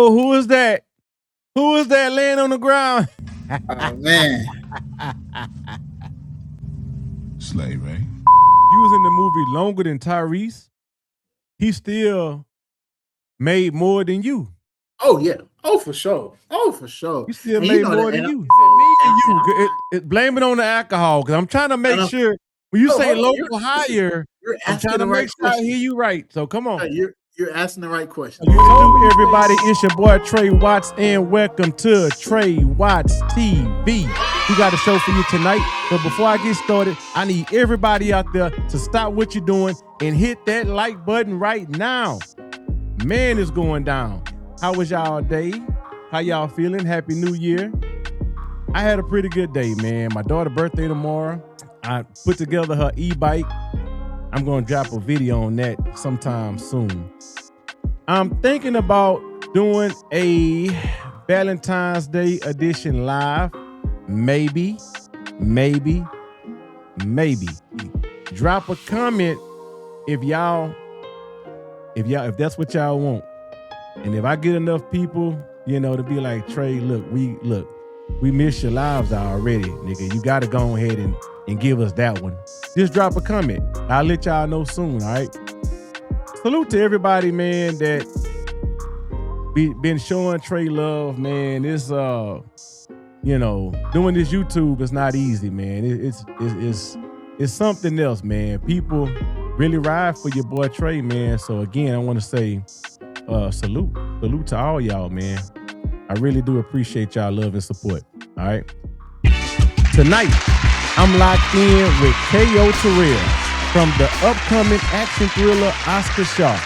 Oh, who is that? Who is that laying on the ground? Oh man. Slay Ray. You was in the movie longer than Tyrese. He still made more than you. Oh yeah. Oh for sure. Oh for sure. You still And made know more that, than and you. me and You. Blame it on the alcohol, because I'm trying to make sure when you say local higher, I'm trying to make sure I hear you right. So come on. You're asking the right question. You do, everybody. It's your boy Trey Watts, and welcome to Trey Watts TV. We got a show for you tonight. But before I get started, I need everybody out there to stop what you're doing and hit that like button right now. Man, it's going down. How was y'all day? How y'all feeling? Happy New Year. I had a pretty good day, man. My daughter's birthday tomorrow. I put together her e-bike. I'm going to drop a video on that sometime soon. I'm thinking about doing a Valentine's Day edition live. Maybe. Drop a comment if that's what y'all want. And if I get enough people, to be like, Trey, we missed your lives already, nigga. You got to go ahead and give us that one. Just drop a comment. I'll let y'all know soon, all right? Salute to everybody, man, that been showing Trey love, man. It's doing this YouTube is not easy, man. It's something else, man. People really ride for your boy Trey, man. So again, I want to say salute to all y'all, man. I really do appreciate y'all love and support. All right. Tonight, I'm locked in with Kayo Terrell from the upcoming action thriller Oscar Shaw,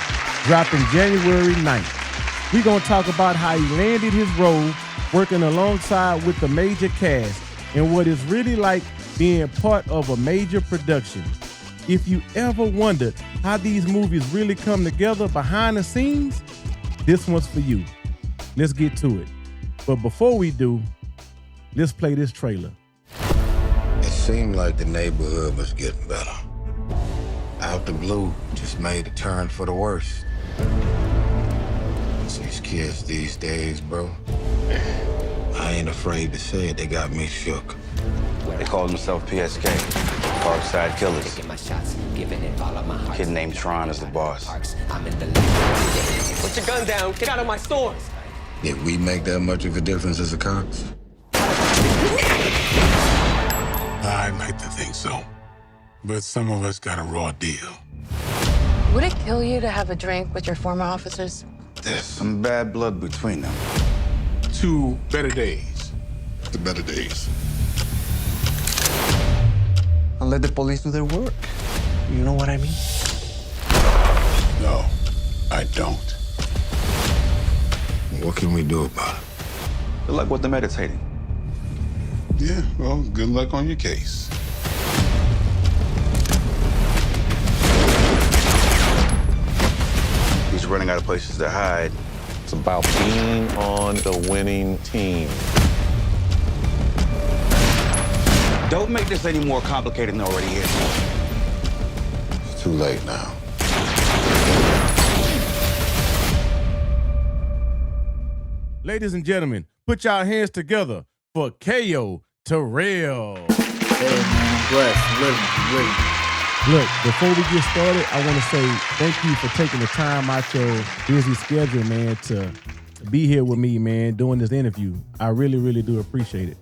dropping January 9th. We're going to talk about how he landed his role working alongside with the major cast and what it's really like being part of a major production. If you ever wondered how these movies really come together behind the scenes, this one's for you. Let's get to it. But before we do, let's play this trailer. It seemed like the neighborhood was getting better. Out the blue, just made a turn for the worse. These kids these days, bro. I ain't afraid to say it, they got me shook. They call themselves PSK, Parkside Killers. Kid named Tron is the boss. Put your gun down, get out of my stores. Did we make that much of a difference as a cops? I'd like to think so. But some of us got a raw deal. Would it kill you to have a drink with your former officers? There's some bad blood between them. 2 better days. The better days. And let the police do their work. You know what I mean? No, I don't. What can we do about it? Good luck with the meditating. Yeah, well, good luck on your case. He's running out of places to hide. It's about being on the winning team. Don't make this any more complicated than it already is. It's too late now. Ladies and gentlemen, put y'all hands together for Kayo Terrell. Hey man, bless, living. Look, before we get started, I want to say thank you for taking the time out your busy schedule, man, to be here with me, man, doing this interview. I really, really do appreciate it.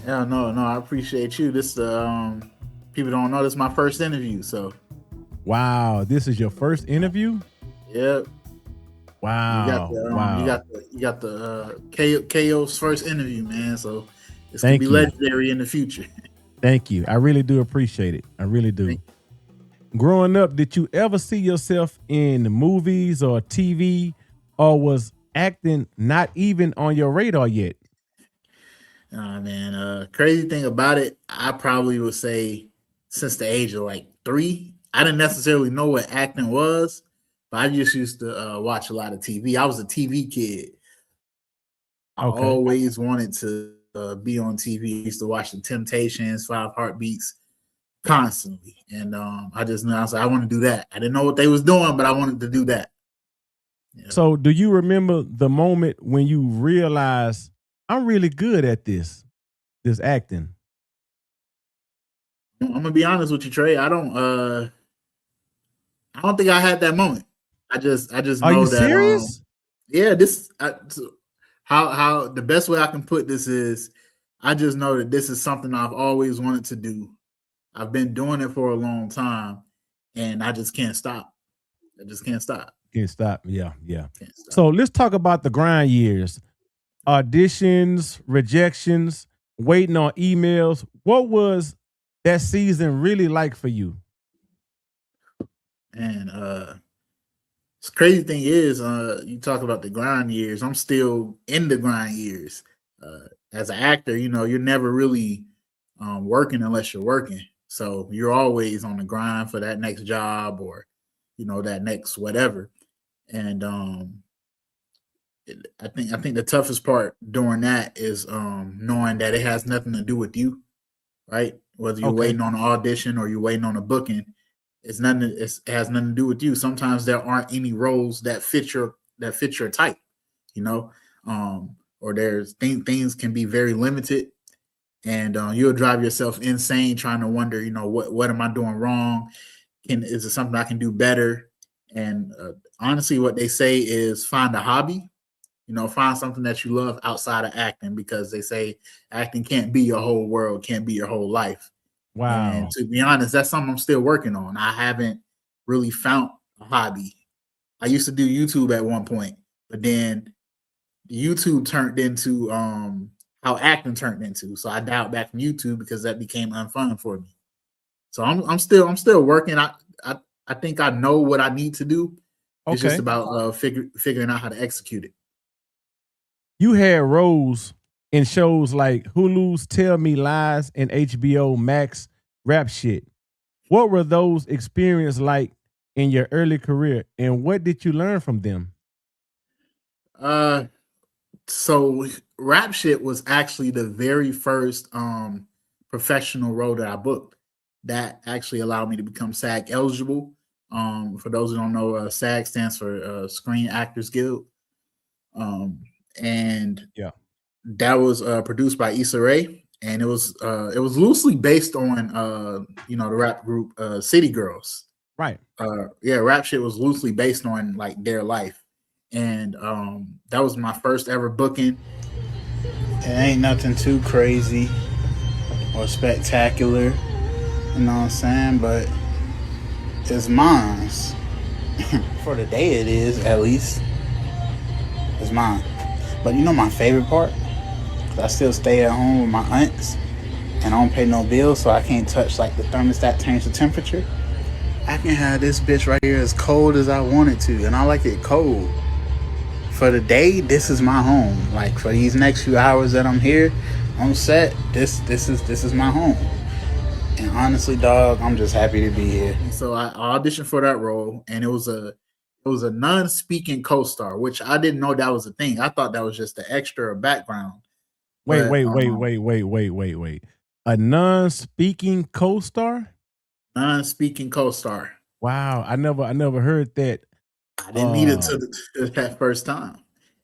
Yeah, no, I appreciate you. This people don't know this is my first interview, so. Wow, this is your first interview? Yep. Wow. You got the KO's first interview, man. So it's Thank gonna be legendary in the future. Thank you. I really do appreciate it. I really do. Growing up, did you ever see yourself in movies or TV, or was acting not even on your radar yet? Man, crazy thing about it, I probably would say since the age of like 3, I didn't necessarily know what acting was, but I just used to watch a lot of TV. I was a TV kid. I always wanted to be on TV. I used to watch The Temptations, 5 Heartbeats constantly. And I just knew, I was like, I want to do that. I didn't know what they was doing, but I wanted to do that. Yeah. So do you remember the moment when you realized I'm really good at this acting? I'm gonna be honest with you, Trey. I don't think I had that moment. I just Are you know that serious? yeah, how the best way I can put this is I just know that this is something I've always wanted to do. I've been doing it for a long time, and I just can't stop. I just can't stop. Can't stop. Yeah, yeah. Can't stop. So let's talk about the grind years. Auditions, rejections, waiting on emails. What was that season really like for you? And the crazy thing is, you talk about the grind years. I'm still in the grind years. As an actor, you're never really working unless you're working. So you're always on the grind for that next job or, that next whatever. And I think the toughest part during that is knowing that it has nothing to do with you, right? Whether you're Okay. waiting on an audition or you're waiting on a booking, it has nothing to do with you. Sometimes there aren't any roles that fit your type, or there's things can be very limited, and you'll drive yourself insane trying to wonder, what am I doing wrong? Is it something I can do better? And honestly, what they say is find a hobby. Find something that you love outside of acting, because they say acting can't be your whole world, can't be your whole life. And Wow. to be honest, that's something I'm still working on. I haven't really found a hobby. I used to do YouTube at one point, but then YouTube turned into how acting turned into. So I dialed back from YouTube because that became unfun for me. So I'm still working. I think I know what I need to do. It's just Okay. about figuring out how to execute it. You had roles in shows like Hulu's Tell Me Lies and HBO Max Rap Shit. What were those experiences like in your early career, and what did you learn from them? So Rap Shit was actually the very first professional role that I booked. That actually allowed me to become SAG eligible. For those who don't know, SAG stands for Screen Actors Guild. And Yeah. that was produced by Issa Rae, and it was loosely based on the rap group City Girls. Right. Rap Shit was loosely based on like their life, and that was my first ever booking. It ain't nothing too crazy or spectacular, you know what I'm saying, but it's mine. For the day it is, at least. It's mine. But my favorite part? I still stay at home with my aunts, and I don't pay no bills, so I can't touch like the thermostat change the temperature. I can have this bitch right here as cold as I want it to, and I like it cold. For the day, this is my home. Like for these next few hours that I'm here on set, this is my home. And honestly, dog, I'm just happy to be here. So I auditioned for that role, and it was a non-speaking co-star, which I didn't know that was a thing. I thought that was just the extra background. Wait. A non-speaking co-star? Non-speaking co-star. Wow, I never heard that. I didn't need it to that first time.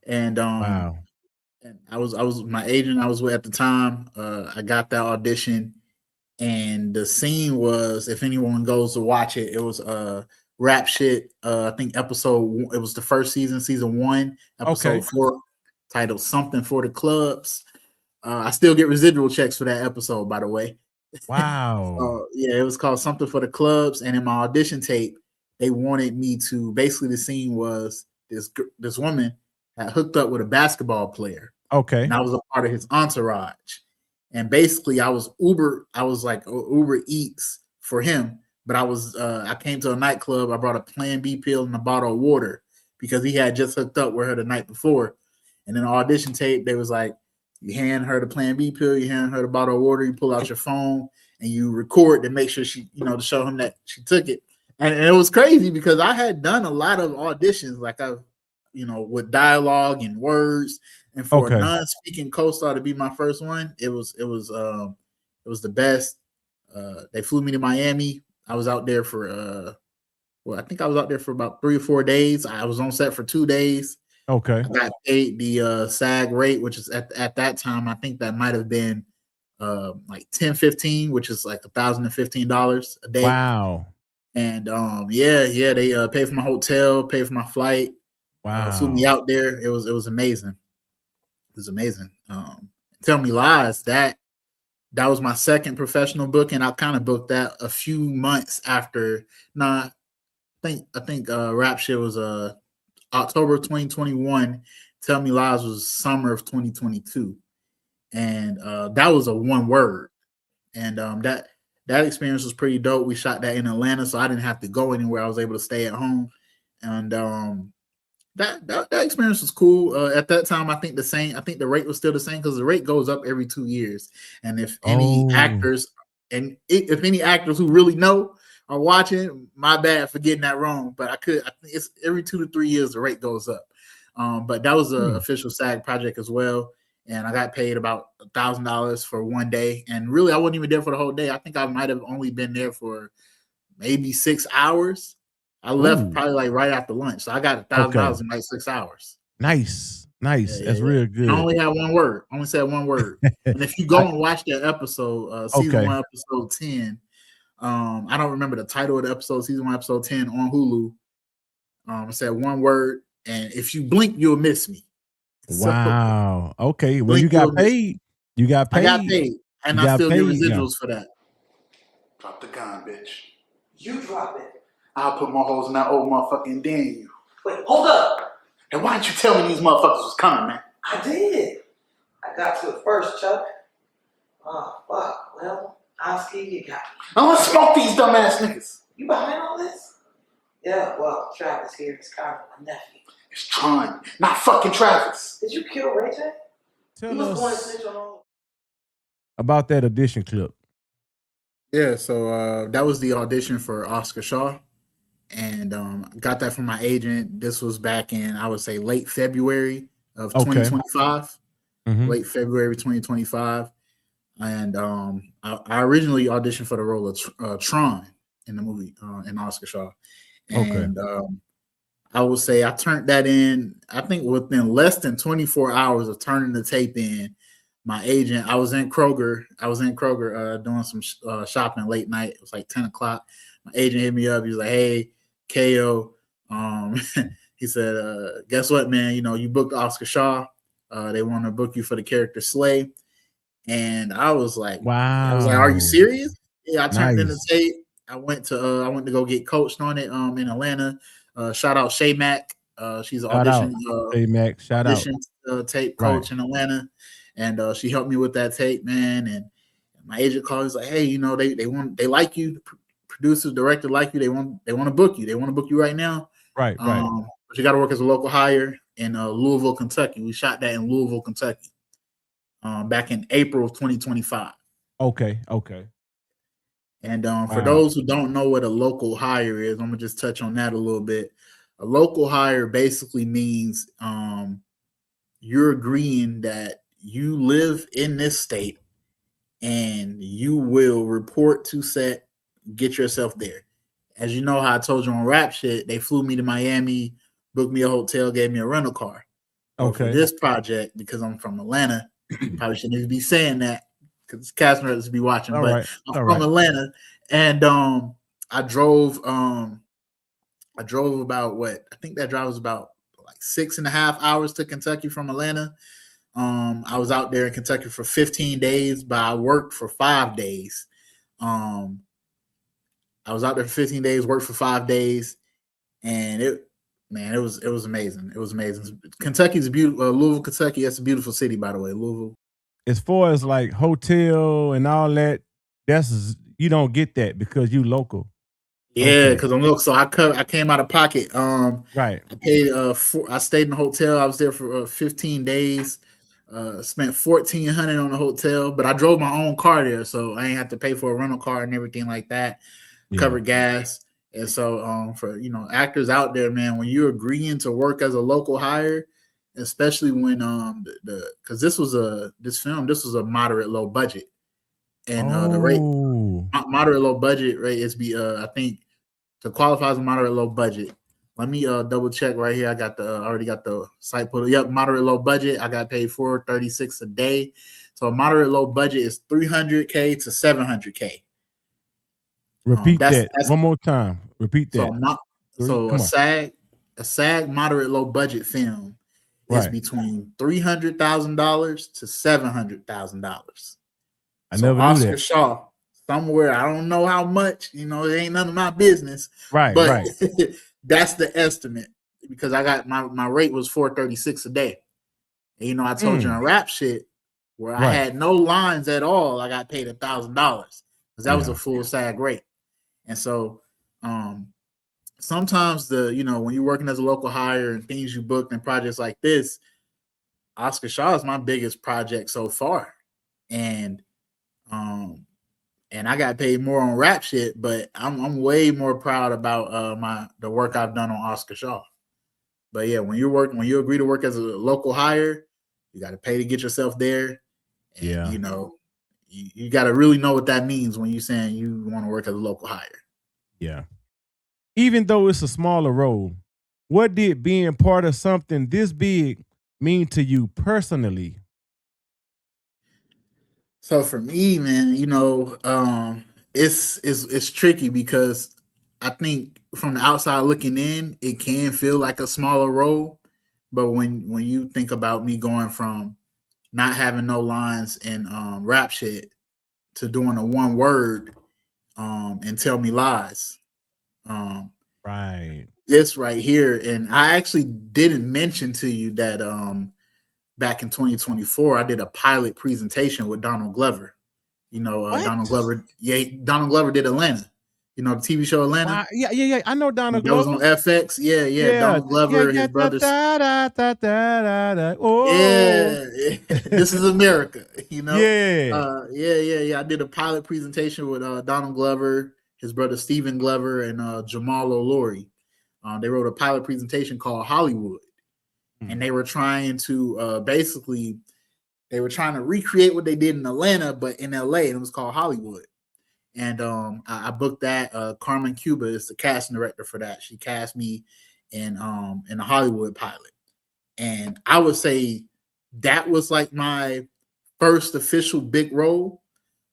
And Wow. and I was my agent I was with at the time. I got that audition, and the scene was, if anyone goes to watch it, it was Rap Shit. I think it was the first season 1, episode 4, titled Something for the Clubs. I still get residual checks for that episode, by the way. Wow. It was called Something for the Clubs, and in my audition tape, they wanted me to, basically the scene was this woman had hooked up with a basketball player. Okay. And I was a part of his entourage. And basically I was like Uber Eats for him, but I came to a nightclub, I brought a Plan B pill and a bottle of water because he had just hooked up with her the night before. And in the audition tape, they was like, you hand her the Plan B pill, you hand her the bottle of water, you pull out your phone and you record to make sure she, to show him that she took it. And it was crazy because I had done a lot of auditions, like with dialogue and words. And for a non-speaking co-star to be my first one, it was the best. They flew me to Miami. I was out there for Well, I think I was out there for about 3 or 4 days. I was on set for 2 days. Okay. I got paid the SAG rate, which is at that time, I think that might have been like 10.15, which is like $1,015 a day. Wow. And they paid for my hotel, paid for my flight, flew me Wow. out there. It was amazing. It was amazing. Tell Me Lies, that was my second professional book, and I kind of booked that a few months after. I think Rap Shit was October of 2021. Tell Me Lies was summer of 2022, and that was a one word, and that experience was pretty dope. We shot that in Atlanta, so I didn't have to go anywhere. I was able to stay at home, and that experience was cool. At that time, I think the rate was still the same because the rate goes up every 2 years. And if any actors who really know are watching, my bad for getting that wrong. But I think it's every 2 to 3 years the rate goes up. But that was an official SAG project as well. And I got paid about $1,000 for one day. And really, I wasn't even there for the whole day. I think I might have only been there for maybe 6 hours. I left probably like right after lunch. So I got $1,000 in like 6 hours. Nice. Yeah, That's real good. I only had one word. I only said one word. And if you go and watch that episode, season 1, episode 10, I don't remember the title of the episode, season 1, episode 10 on Hulu. I said one word, and if you blink, you'll miss me. Wow. Okay. Well, you got paid. You got paid. I got paid, and I still get residuals for that. Drop the gun, bitch. You drop it. I'll put more holes in that old motherfucking den you. Wait, hold up. And why didn't you tell me these motherfuckers was coming, man? I did. I got to it first, Chuck. Oh, fuck. Well, I'll see you got me. I want to smoke these dumbass niggas. You behind all this? Yeah, well, Travis here is kind of my nephew. It's Tron, not fucking Travis. Did you kill Ray J? Tell He was going to us snitch on all. about that audition clip. Yeah, so that was the audition for Oscar Shaw, and got that from my agent. This was back in, I would say, late February of 2025. Late February 2025, and I originally auditioned for the role of Tron in the movie in Oscar Shaw, and I would say I turned that in. I think within less than 24 hours of turning the tape in. My agent, I was in Kroger doing some shopping late night. It was like 10 o'clock. My agent hit me up. He was like, hey, KO. He said, guess what, man? You know, you booked Oscar Shaw. They want to book you for the character Slay. And I was like, wow. I was like, are you serious? Yeah, I turned in the tape. I went to go get coached on it in Atlanta. Shout out Shay Mack. She's an audition. Shay Mack, shout audition tape coach in Atlanta. And she helped me with that tape, man. And my agent called. He's like, "Hey, you know, they like you. Producers, director like you. They want to book you. They want to book you right now. Right. But you got to work as a local hire in Louisville, Kentucky. We shot that in Louisville, Kentucky, back in April of 2025. Okay. And for those who don't know what a local hire is, I'm gonna just touch on that a little bit. A local hire basically means you're agreeing that you live in this state and you will report to set, get yourself there. As you know, how I told you on Rap Shit, they flew me to Miami, booked me a hotel, gave me a rental car. For this project, because I'm from Atlanta, probably shouldn't even be saying that because cast members be watching, I'm from Atlanta, and I drove about I think that drive was about like 6.5 hours to Kentucky from Atlanta. I was out there in Kentucky for 15 days, but I worked for 5 days. I was out there for 15 days, worked for 5 days, and it was amazing. It was amazing. Kentucky's beautiful. Louisville, Kentucky, that's a beautiful city, by the way. Louisville. As far as like hotel and all that, you don't get that because you local. Yeah, because I'm local. So I came out of pocket. Right. I paid. I stayed in the hotel. I was there for 15 days. Spent $1,400 on the hotel, but I drove my own car there, so I ain't have to pay for a rental car and everything like that. Covered gas, and so for actors out there, man, when you're agreeing to work as a local hire, especially when because this was a moderate low budget, and the rate moderate low budget rate is I think to qualify as a moderate low budget. Let me double check right here. I got already got the site put. Yep, moderate low budget. I got paid $436 a day. So a moderate low budget is $300K to $700K. Repeat that one more time. Repeat that. So a SAG moderate low budget film is between $300,000 to $700,000. I never knew Oscar that. Shaw, somewhere, I don't know how much, it ain't none of my business. But that's the estimate, because I got my rate was $436 a day. And, I told you on rap shit where I had no lines at all, I got paid $1,000 because that was a full SAG rate. And so sometimes when you're working as a local hire and things you booked and projects like this, Oscar Shaw is my biggest project so far. And I got paid more on rap shit, but I'm way more proud about the work I've done on Oscar Shaw. But yeah, when you agree to work as a local hire, you got to pay to get yourself there. And, you got to really know what that means when you're saying you want to work as a local hire. Yeah. Even though it's a smaller role, what did being part of something this big mean to you personally? So for me, man, it's tricky because I think from the outside looking in, it can feel like a smaller role. But when you think about me going from not having no lines in rap shit to doing a one word and Tell Me Lies. This right here. And I actually didn't mention to you that back in 2024, I did a pilot presentation with Donald Glover. Donald Glover. Yeah, Donald Glover did Atlanta. The TV show Atlanta. Wow. Yeah. I know Donald Glover. Glover. That was on FX. Yeah. Donald Glover, his brothers. Oh. Yeah. This is America. Yeah. Yeah. I did a pilot presentation with Donald Glover, his brother Stephen Glover, and Jamal O'Lory. They wrote a pilot presentation called Hollywood. And they were trying to they were trying to recreate what they did in Atlanta, but in LA, and it was called Hollywood. And I booked that. Carmen Cuba is the casting director for that. She cast me in the Hollywood pilot. And I would say that was like my first official big role,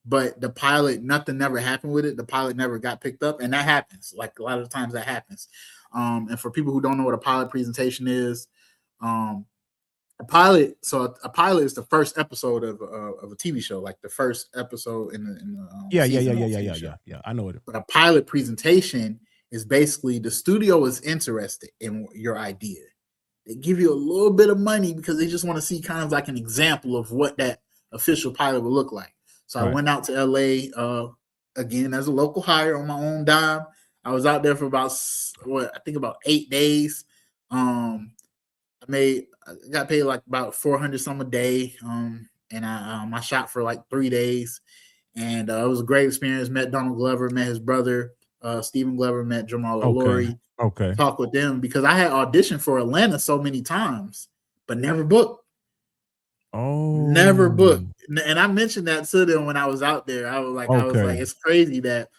but the pilot, nothing never happened with it. The pilot never got picked up, and that happens. Like a lot of times that happens. And for people who don't know what a pilot presentation is, a pilot is the first episode of a TV show, like the first episode in the yeah. I know it. But a pilot presentation is basically the studio is interested in your idea. They give you a little bit of money because they just want to see kind of like an example of what that official pilot would look like. So I went out to LA again as a local hire on my own dime. I was out there for about 8 days. I got paid like about $400 some a day. And I shot for like 3 days, and it was a great experience. Met Donald Glover, met his brother, Stephen Glover, met Jamal O'Lory. Okay. Talk with them because I had auditioned for Atlanta so many times, but never booked. Never booked. And I mentioned that to them when I was out there. I was like, it's crazy that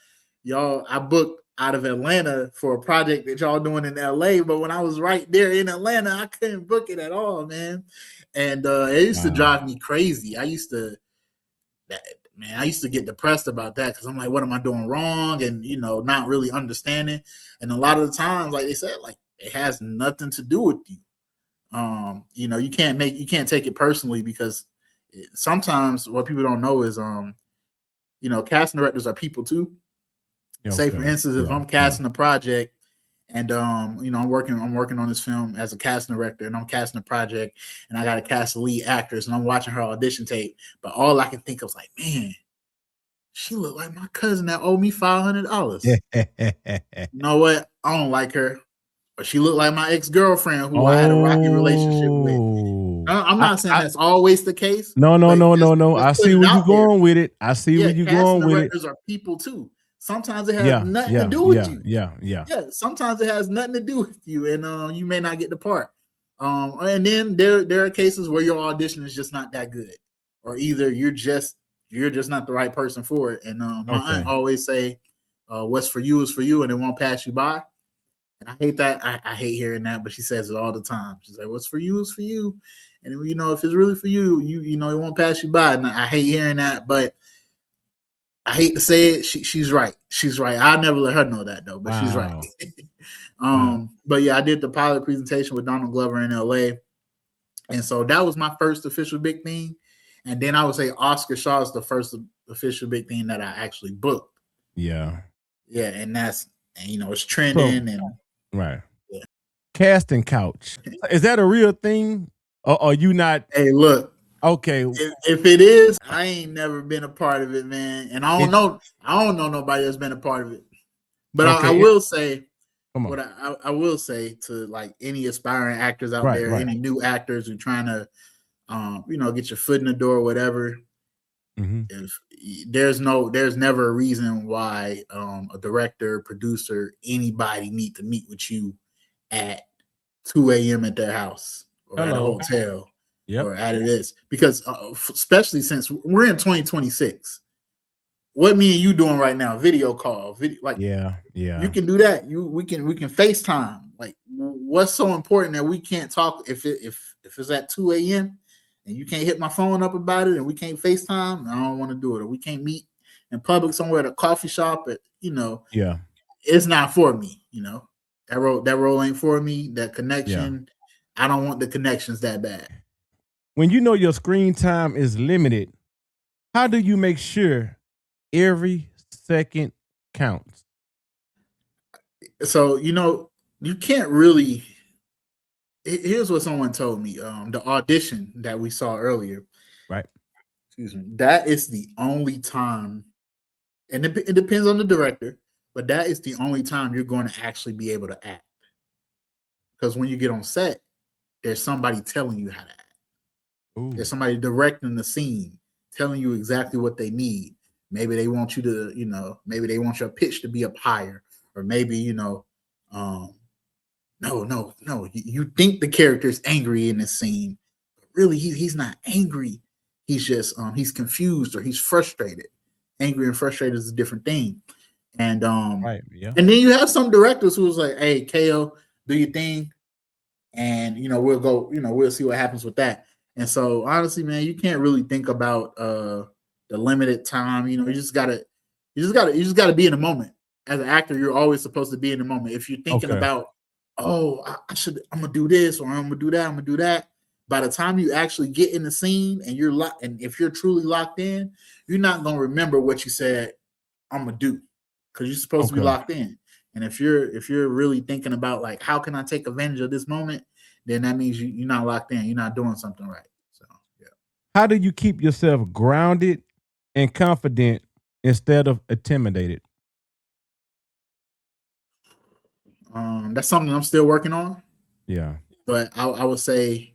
I booked out of Atlanta for a project that y'all doing in LA, but when I was right there in Atlanta, I couldn't book it at all, man. And it used to drive me crazy. I used to get depressed about that because I'm like, what am I doing wrong? And not really understanding. And a lot of the times, like they said, like it has nothing to do with you. You can't take it personally because sometimes what people don't know is casting directors are people too. Say for instance, if I'm casting a project and I'm working on this film as a casting director and I'm casting a project and I got to cast the lead actress and I'm watching her audition tape, but all I can think of is like, man, she looked like my cousin that owed me $500. You know what? I don't like her. Or she looked like my ex-girlfriend who I had a rocky relationship with. I'm not saying that's always the case. No. I see where you're going with it. I see where you're going with it. Directors are people too. Sometimes it has nothing to do with you. Yeah. Sometimes it has nothing to do with you, and you may not get the part. And then there are cases where your audition is just not that good, or either you're just not the right person for it. And my aunt always say, what's for you is for you, and it won't pass you by. And I hate that. I hate hearing that, but she says it all the time. She's like, what's for you is for you. And if it's really for you, it won't pass you by. And I hate hearing that, but I hate to say it. She's right. She's right. I'll never let her know that though, but she's right. But yeah, I did the pilot presentation with Donald Glover in LA. And so that was my first official big thing. And then I would say Oscar Shaw is the first official big thing that I actually booked. Yeah. Yeah. And it's trending and right. Yeah. Casting couch. Is that a real thing? Or are you not? Hey, look. Okay. If it is, I ain't never been a part of it, man. And I don't know nobody that's been a part of it. But okay. I will say what I will say to like any aspiring actors out there, any new actors who trying to get your foot in the door or whatever. Mm-hmm. If there's never a reason why a director, producer, anybody need to meet with you at 2 a.m. at their house or at a hotel or at this, because especially since we're in 2026. What me and you doing right now? Video call, yeah. You can do that. We can FaceTime. Like, what's so important that we can't talk if it's at 2 a.m. and you can't hit my phone up about it and we can't FaceTime? I don't want to do it. Or we can't meet in public somewhere at a coffee shop. It's not for me. That role ain't for me. That connection, I don't want the connections that bad. When your screen time is limited, how do you make sure every second counts? So, you can't really. Here's what someone told me. The audition that we saw earlier. Right. Excuse me. That is the only time, and it depends on the director, but that is the only time you're going to actually be able to act. Because when you get on set, there's somebody telling you how to act. Ooh. There's somebody directing the scene, telling you exactly what they need. Maybe they want you to, maybe they want your pitch to be up higher, or maybe, no. You think the character is angry in this scene, but really he's not angry. He's just he's confused or he's frustrated. Angry and frustrated is a different thing. And and then you have some directors who was like, "Hey, KO, do your thing," and we'll go. We'll see what happens with that. And so honestly, man, you can't really think about the limited time. You just gotta be in the moment. As an actor, you're always supposed to be in the moment. If you're thinking about, I'm gonna do this or I'm gonna do that, I'm gonna do that. By the time you actually get in the scene and you're locked, and if you're truly locked in, you're not gonna remember what you said I'm gonna do, because you're supposed to be locked in. And if you're really thinking about like, how can I take advantage of this moment, then that means you're not locked in. You're not doing something right. So yeah. How do you keep yourself grounded and confident instead of intimidated? That's something I'm still working on. Yeah. But I would say,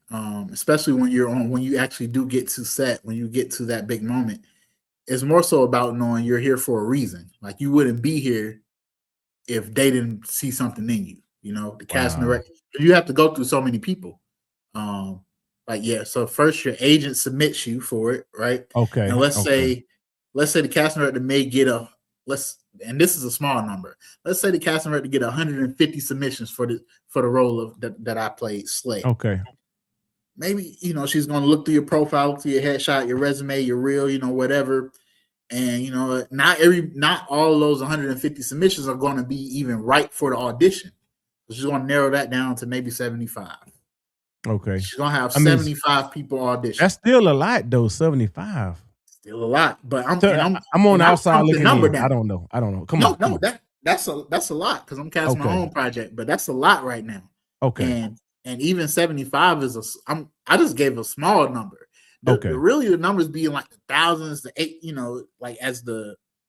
especially when you actually do get to set, when you get to that big moment, it's more so about knowing you're here for a reason. Like, you wouldn't be here if they didn't see something in you. The cast and director. You have to go through so many people. So first your agent submits you for it, right? Okay. And let's say the cast and director may get and this is a small number. Let's say the cast and director get 150 submissions for the role of that I played, Slay. Okay. Maybe she's going to look through your profile, look through your headshot, your resume, your reel, whatever. And not all of those 150 submissions are going to be even right for the audition. She's going to narrow that down to maybe 75. Okay. She's going to have 75 people audition. That's still a lot, though. 75. Still a lot, but I'm on the outside looking in. I don't know. Come on. That's a lot, because I'm casting my own project, but that's a lot right now. Okay. And even 75 is I just gave a small number. Really the numbers being like the thousands, the eight, like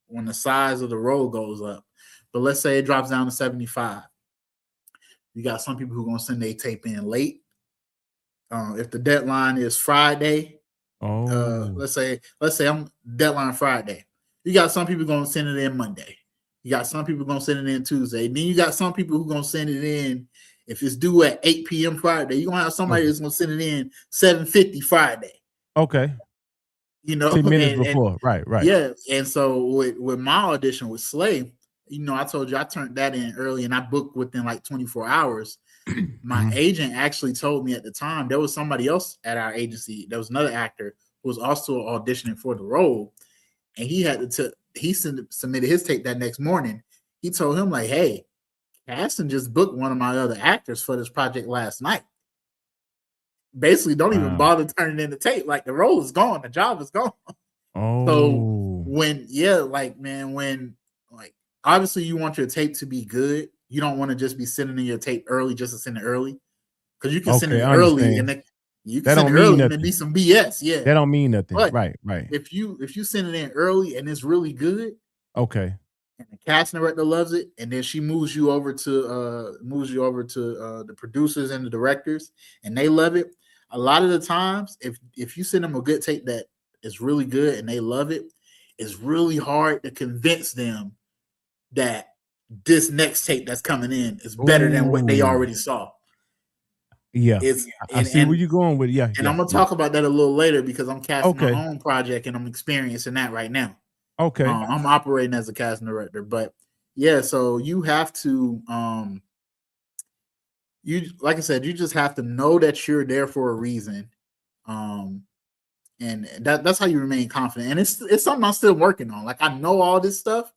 when the size of the role goes up. But let's say it drops down to 75. You got some people who are gonna send their tape in late. If the deadline is Friday, let's say I'm deadline Friday. You got some people gonna send it in Monday. You got some people gonna send it in Tuesday. Then you got some people who gonna send it in if it's due at 8 p.m. Friday. You're gonna have somebody that's gonna send it in 7:50 Friday. Okay. You know, 10 minutes and before. Right. yeah, and so with my audition with Slay, you know, I told you I turned that in early and I booked within like 24 hours. My Mhm. agent actually told me at the time there was somebody else at our agency. There was another actor who was also auditioning for the role, and he had to submitted his tape that next morning. He told him like, "Hey, Caston just booked one of my other actors for this project last night. Basically, don't even Wow. bother turning in the tape. Like the role is gone, the job is gone." So Oh. when like man, when like obviously you want your tape to be good. You don't want to just be sending in your tape early just to send it early. Because you can send Okay, it I early understand. and then you can That send don't it mean early and then nothing. be some BS. Yeah. That don't mean nothing. But Right. if you send it in early and it's really good Okay. and the casting director loves it, and then she moves you over to the producers and the directors and they love it. A lot of the times, if you send them a good tape that is really good and they love it, it's really hard to convince them that this next tape that's coming in is better than what they Ooh. already saw. Yeah. It's I see where you're going with. Yeah, and I'm gonna yeah. talk about that a little later because I'm casting my Okay. own project and I'm experiencing that right now. Okay. I'm operating as a casting director, but yeah, so you have to you like I said, you just have to know that you're there for a reason. Um and that's how you remain confident. And it's something I'm still working on. Like I know all this stuff,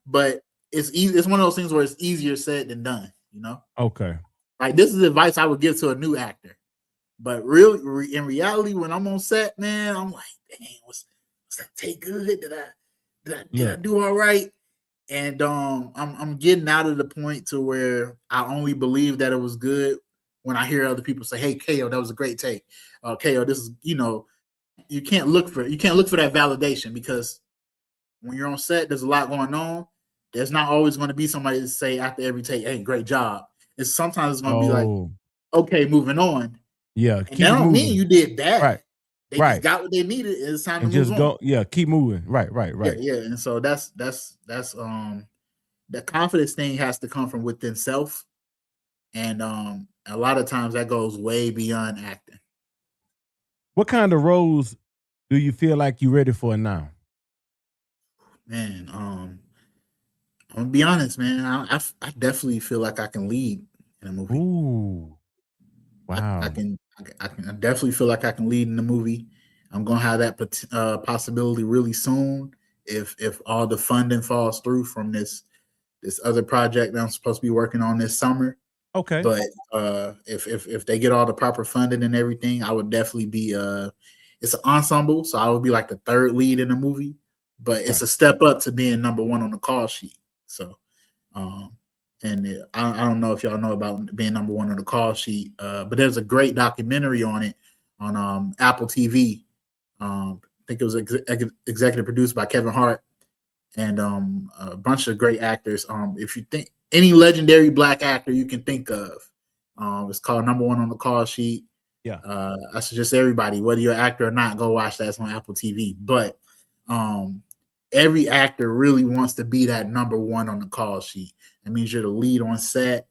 but it's easy. It's one of those things where it's easier said than done, you know? Okay. Like this is advice I would give to a new actor. But really, in reality, when I'm on set, man, I'm like, dang, was that take good? Did I Look. do all right? And I'm getting out of the point to where I only believe that it was good when I hear other people say, "Hey, KO, that was a great take." KO, this is you can't look for that validation because when you're on set, there's a lot going on. There's not always going to be somebody to say after every take, "Hey, great job." It's sometimes it's going to be like, Oh. "Okay, moving on." Yeah, And that keep it don't mean moving. you did bad. Right. They just Right. got what they needed. And it's time to And move just on. go. Yeah, keep moving. Right. Yeah, yeah. And so that's the confidence thing has to come from within self. And a lot of times that goes way beyond acting. What kind of roles do you feel like you're ready for now? Man, I'm gonna be honest, man. I definitely feel like I can lead in a movie. Ooh. Wow. I definitely feel like I can lead in the movie. I'm gonna have that possibility really soon if all the funding falls through from this other project that I'm supposed to be working on this summer. Okay. But if they get all the proper funding and everything, I would definitely be it's an ensemble, so I would be like the third lead in the movie, but it's Right. a step up to being number one on the call sheet. So um I don't know if y'all know about being number one on the call sheet, but there's a great documentary on it on Apple TV. I think it was executive produced by Kevin Hart and a bunch of great actors. If you think any legendary black actor you can think of, it's called Number One on the Call Sheet. Yeah. I suggest everybody, whether you're an actor or not, go watch that. It's on Apple TV. But every actor really wants to be that number one on the call sheet. That means you're the lead on set.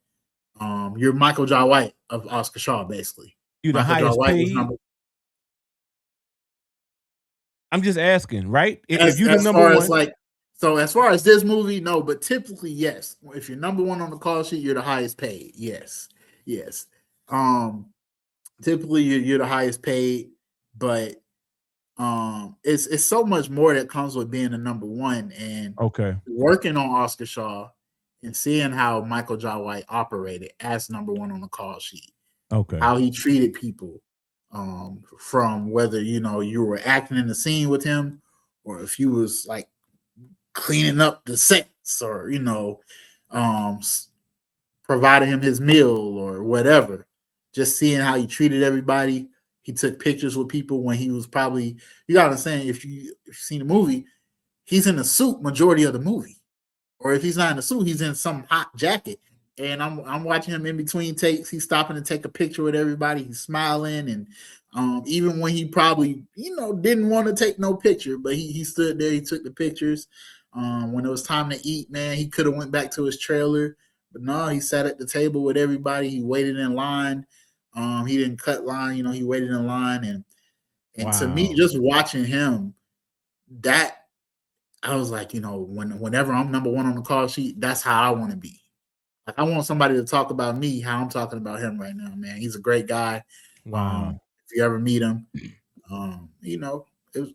You're Michael Jai White of Oscar Shaw, basically. You the Michael Jai highest White was paid? I'm just asking, right? If you the as number far as one, like so as far as this movie, no, but typically yes. If you're number one on the call sheet, you're the highest paid. Yes, yes. Typically you're the highest paid, but it's so much more that comes with being the number one and okay. working on Oscar Shaw and seeing how Michael Jai White operated as number one on the call sheet, Okay. how he treated people, from whether you were acting in the scene with him or if you was like cleaning up the sets or providing him his meal or whatever. Just seeing how he treated everybody. He took pictures with people when he was probably, you gotta understand, if you've seen the movie, he's in a suit majority of the movie. Or if he's not in a suit, he's in some hot jacket. And I'm watching him in between takes. He's stopping to take a picture with everybody. He's smiling, and even when he probably didn't want to take no picture, but he stood there. He took the pictures. When it was time to eat, man, he could have went back to his trailer, but no, he sat at the table with everybody. He waited in line. He didn't cut line. He waited in line, and to me, Wow. just watching him that I was like, whenever I'm number one on the call sheet, that's how I want to be. Like I want somebody to talk about me how I'm talking about him right now, man. He's a great guy. Wow. If you ever meet him, it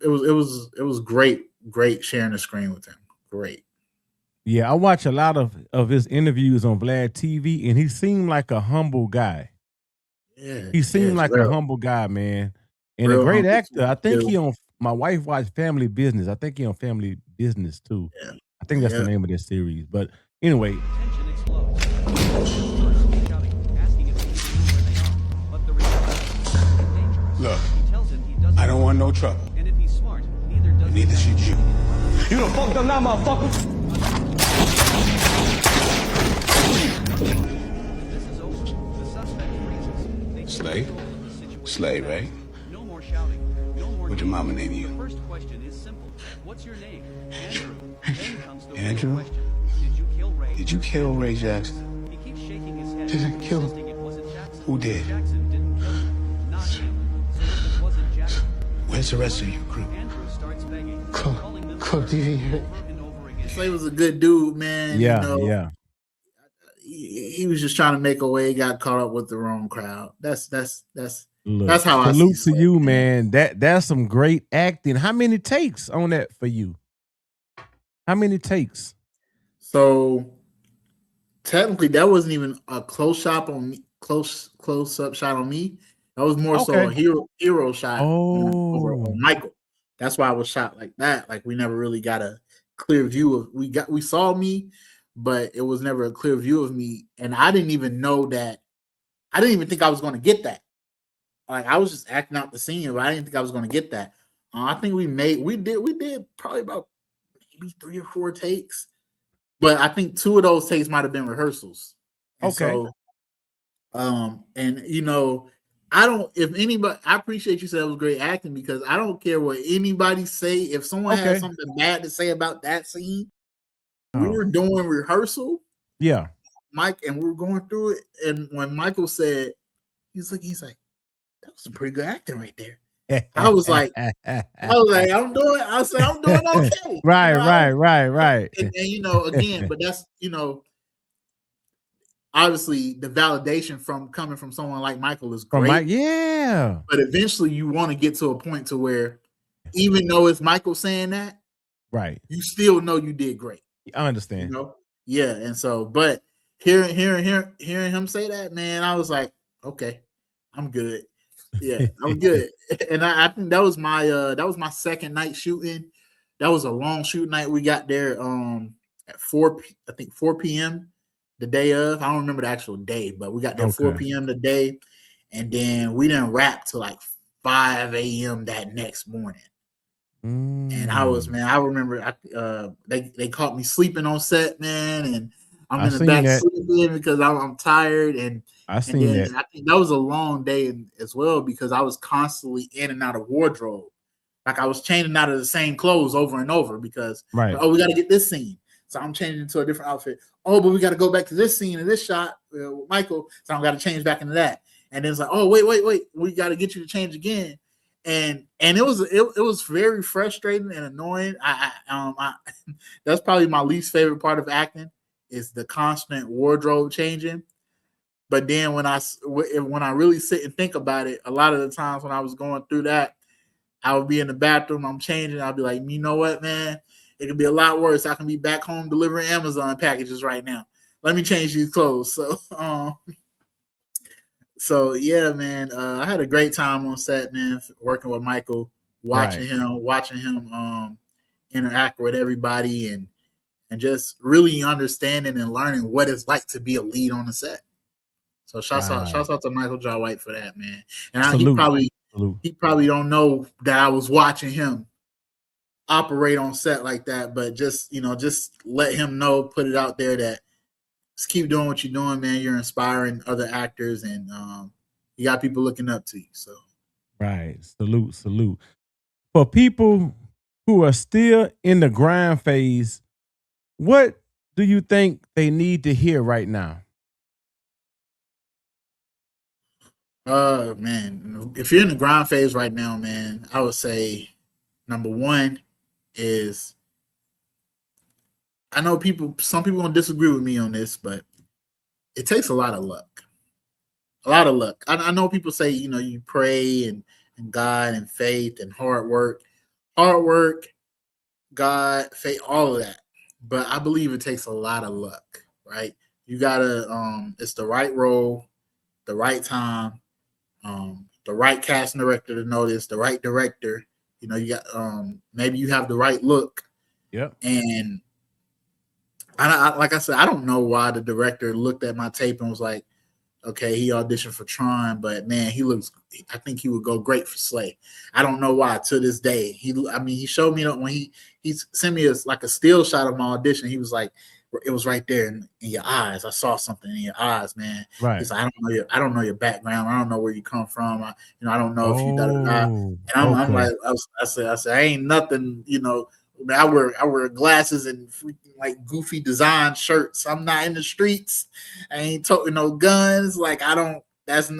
was great sharing the screen with him. Great. Yeah, I watch a lot of his interviews on Vlad TV, and he seemed like a humble guy. Yeah, He seemed it's like a humble guy, man, and a great humble actor. I think too. he on. My wife watched Family Business. I think he on Family Business too. Yeah. I think that's the Yeah. name of this series. But anyway, Look, I don't want no trouble. And neither should you. You done fucked up now, motherfucker. Slave? Slave, right? What'd your mama name you? First question is simple. What's your name? Andrew. Then comes the Andrew? question. Did you kill Ray? Did you kill Ray Jackson? He keeps shaking his head. Didn't kill him. insisting it wasn't Jackson. Who did? Jackson didn't kill him. Not him. So if it wasn't Jackson. Where's the rest of your crew? Andrew starts begging. Cook, calling them Cook, do you hear it? over and over again. Slay was a good dude, man. yeah, yeah. He was just trying to make a way. He got caught up with the wrong crowd. That's Look, that's how I see salute to Slay, you, man. That's some great acting. How many takes on that for you? How many takes? So technically, that wasn't even a close up shot on me. That was more so a hero shot on Michael. That's why I was shot like that. Like we never really got a clear view of we saw me, but it was never a clear view of me. And I didn't even know that. I didn't even think I was going to get that. Like I was just acting out the scene, but I didn't think I was going to get that. I think we did probably about maybe 3 or 4 takes, but I think 2 of those takes might have been rehearsals. And so, I appreciate you said it was great acting because I don't care what anybody say. If someone has something bad to say about that scene, we were doing rehearsal. Yeah. Mike, and we were going through it. And when Michael said, he's like, that was some pretty good acting right there. I was like, I'm doing okay. Right. And again, but that's, obviously the validation from coming from someone like Michael is great. Yeah. But eventually you want to get to a point to where even though it's Michael saying that, right, you still know you did great. I understand. Yeah. And so, but hearing him say that, man, I was like, okay, I'm good. Yeah, I'm good. And I think that was my second night shooting. That was a long shoot night. We got there at 4 p.m. the day of. I don't remember the actual day, but we got there 4 p.m. the day, and then we didn't wrap till like 5 a.m. that next morning. And I remember they caught me sleeping on set, man, and I'm in the back sleeping because I'm tired, and I think that was a long day as well because I was constantly in and out of wardrobe. Like I was changing out of the same clothes over and over because we got to get this scene. So I'm changing into a different outfit. Oh, but we got to go back to this scene and this shot with Michael. So I'm got to change back into that. And then it's like, oh, wait. We got to get you to change again. And it was very frustrating and annoying. That's probably my least favorite part of acting is the constant wardrobe changing. But then when I really sit and think about it, a lot of the times when I was going through that, I would be in the bathroom, I'm changing, I'll be like, you know what, man? It could be a lot worse. I can be back home delivering Amazon packages right now. Let me change these clothes. So yeah, man. I had a great time on set, man, working with Michael, watching him interact with everybody and just really understanding and learning what it's like to be a lead on the set. So shouts out to Michael Jai White for that, man. And he probably don't know that I was watching him operate on set like that, but just let him know, put it out there that just keep doing what you're doing, man. You're inspiring other actors and you got people looking up to you. So right. Salute. For people who are still in the grind phase, what do you think they need to hear right now? Man, if you're in the grind phase right now, man, I would say number one, is I know some people gonna disagree with me on this, but it takes a lot of luck. A lot of luck. I know people say, you pray and God and faith and hard work, God, faith, all of that. But I believe it takes a lot of luck, right? You gotta, it's the right role, the right time, the right casting director to notice, the right director. You got maybe you have the right look. Yep. And I like I said, I don't know why the director looked at my tape and was like, okay, he auditioned for Tron, but man, I think he would go great for Slay. I don't know why to this day. He showed me that when he sent me a still shot of my audition. He was like, it was right there in your eyes. I saw something in your eyes, man. Right. He's like, I don't know your background. I don't know where you come from. I don't know if you da da da. And I'm like, I said, I ain't nothing, I wear glasses and freaking like goofy design shirts. I'm not in the streets. I ain't toting no guns. Like that's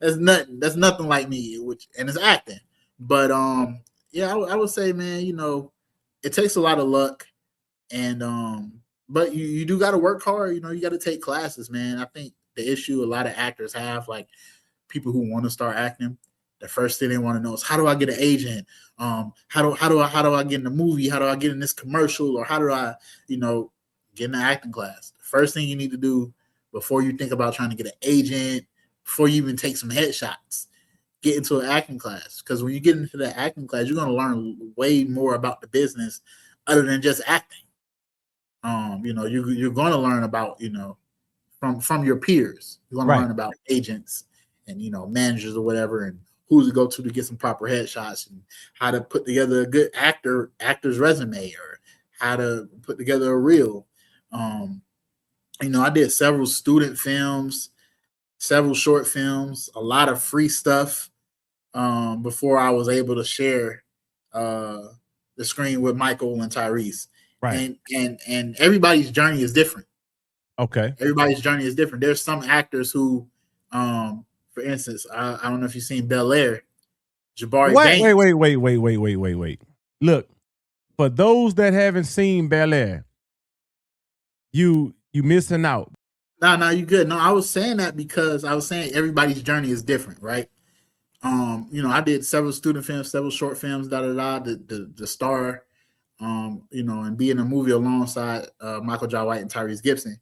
nothing like me, and it's acting. But yeah, I would say, man, it takes a lot of luck, and but you do got to work hard. You got to take classes, man. I think the issue a lot of actors have, like people who want to start acting, the first thing they want to know is, how do I get an agent? How do I get in the movie? How do I get in this commercial? Or how do I, get in the acting class? The first thing you need to do before you think about trying to get an agent, before you even take some headshots, get into an acting class. Because when you get into that acting class, you're going to learn way more about the business other than just acting. You're going to learn about, from your peers. You're going to learn about agents and, managers or whatever, and who to go to get some proper headshots, and how to put together a good actor's resume, or how to put together a reel. I did several student films, several short films, a lot of free stuff before I was able to share the screen with Michael and Tyrese. Right. And everybody's journey is different. Okay. Everybody's journey is different. There's some actors who, for instance, I don't know if you've seen Bel Air. Jabari Banks. Wait. Look, for those that haven't seen Bel Air, you missing out. No, you good. No, I was saying that because I was saying everybody's journey is different, right? I did several student films, several short films, the star, and be in a movie alongside Michael Jai White and Tyrese Gibson.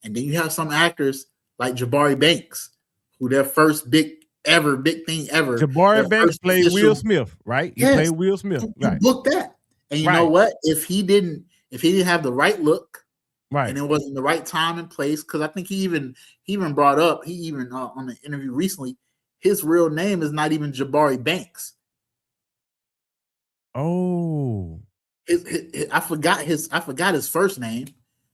And then you have some actors like Jabari Banks, who their first big thing ever. Jabari Banks played Will Smith, right? He played Will Smith. Right. Book that. And you know what? If he didn't have the right look, right, and it wasn't the right time and place, because I think he even brought up, on the interview recently, his real name is not even Jabari Banks. Oh. I forgot his first name.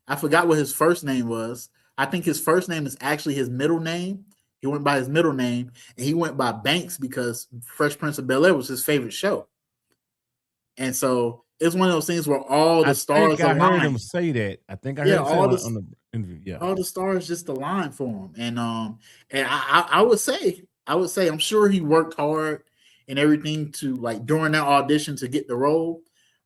I forgot what his first name was. I think his first name is actually his middle name. He went by his middle name, and he went by Banks because Fresh Prince of Bel-Air was his favorite show. And so it's one of those things where all the stars align. I heard him say that. I think I heard him say on the interview. Yeah, all the stars just align for him. And I would say, I'm sure he worked hard and everything to, like, during that audition to get the role,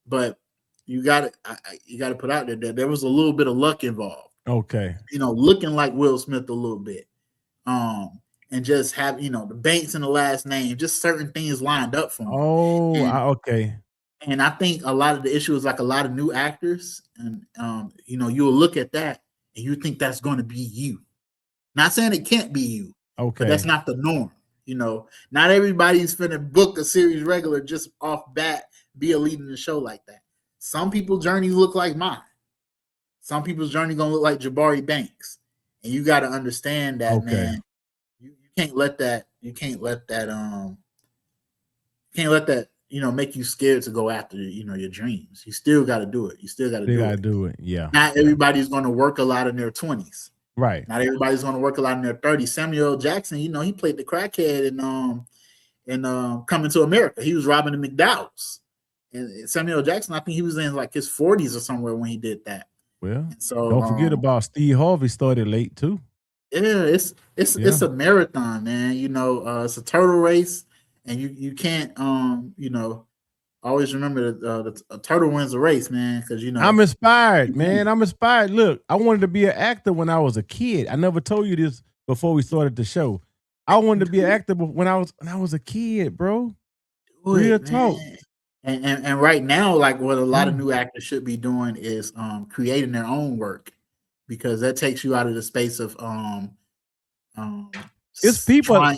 but you got to put out there that there was a little bit of luck involved. Okay. Looking like Will Smith a little bit. And just have, the Banks in the last name, just certain things lined up for him. Oh, okay. And I think a lot of the issue is, like, a lot of new actors, and you'll look at that and you think that's going to be you. Not saying it can't be you. Okay. But that's not the norm. Not everybody's finna book a series regular just off bat, be a lead in the show like that. Some people's journeys look like mine. Some people's journey gonna look like Jabari Banks, and you got to understand that, man. You can't let that. Make you scared to go after your dreams. You still got to do it. You still got to do it. Yeah. Not everybody's going to work a lot in their 20s. Right. Not everybody's going to work a lot in their 30s. Samuel L. Jackson, he played the crackhead in Coming to America. He was robbing the McDowell's. And Samuel L. Jackson, I think he was in like his 40s or somewhere when he did that. Well, so don't forget about Steve Harvey, started late too. Yeah, it's a marathon, man. It's a turtle race, and you can't always remember the turtle wins the race, man. Because I'm inspired, man. I'm inspired. Look, I wanted to be an actor when I was a kid. I never told you this before we started the show. I wanted to be an actor when I was a kid, bro. Real talk. And right now, like what a lot of new actors should be doing is creating their own work, because that takes you out of the space of it's people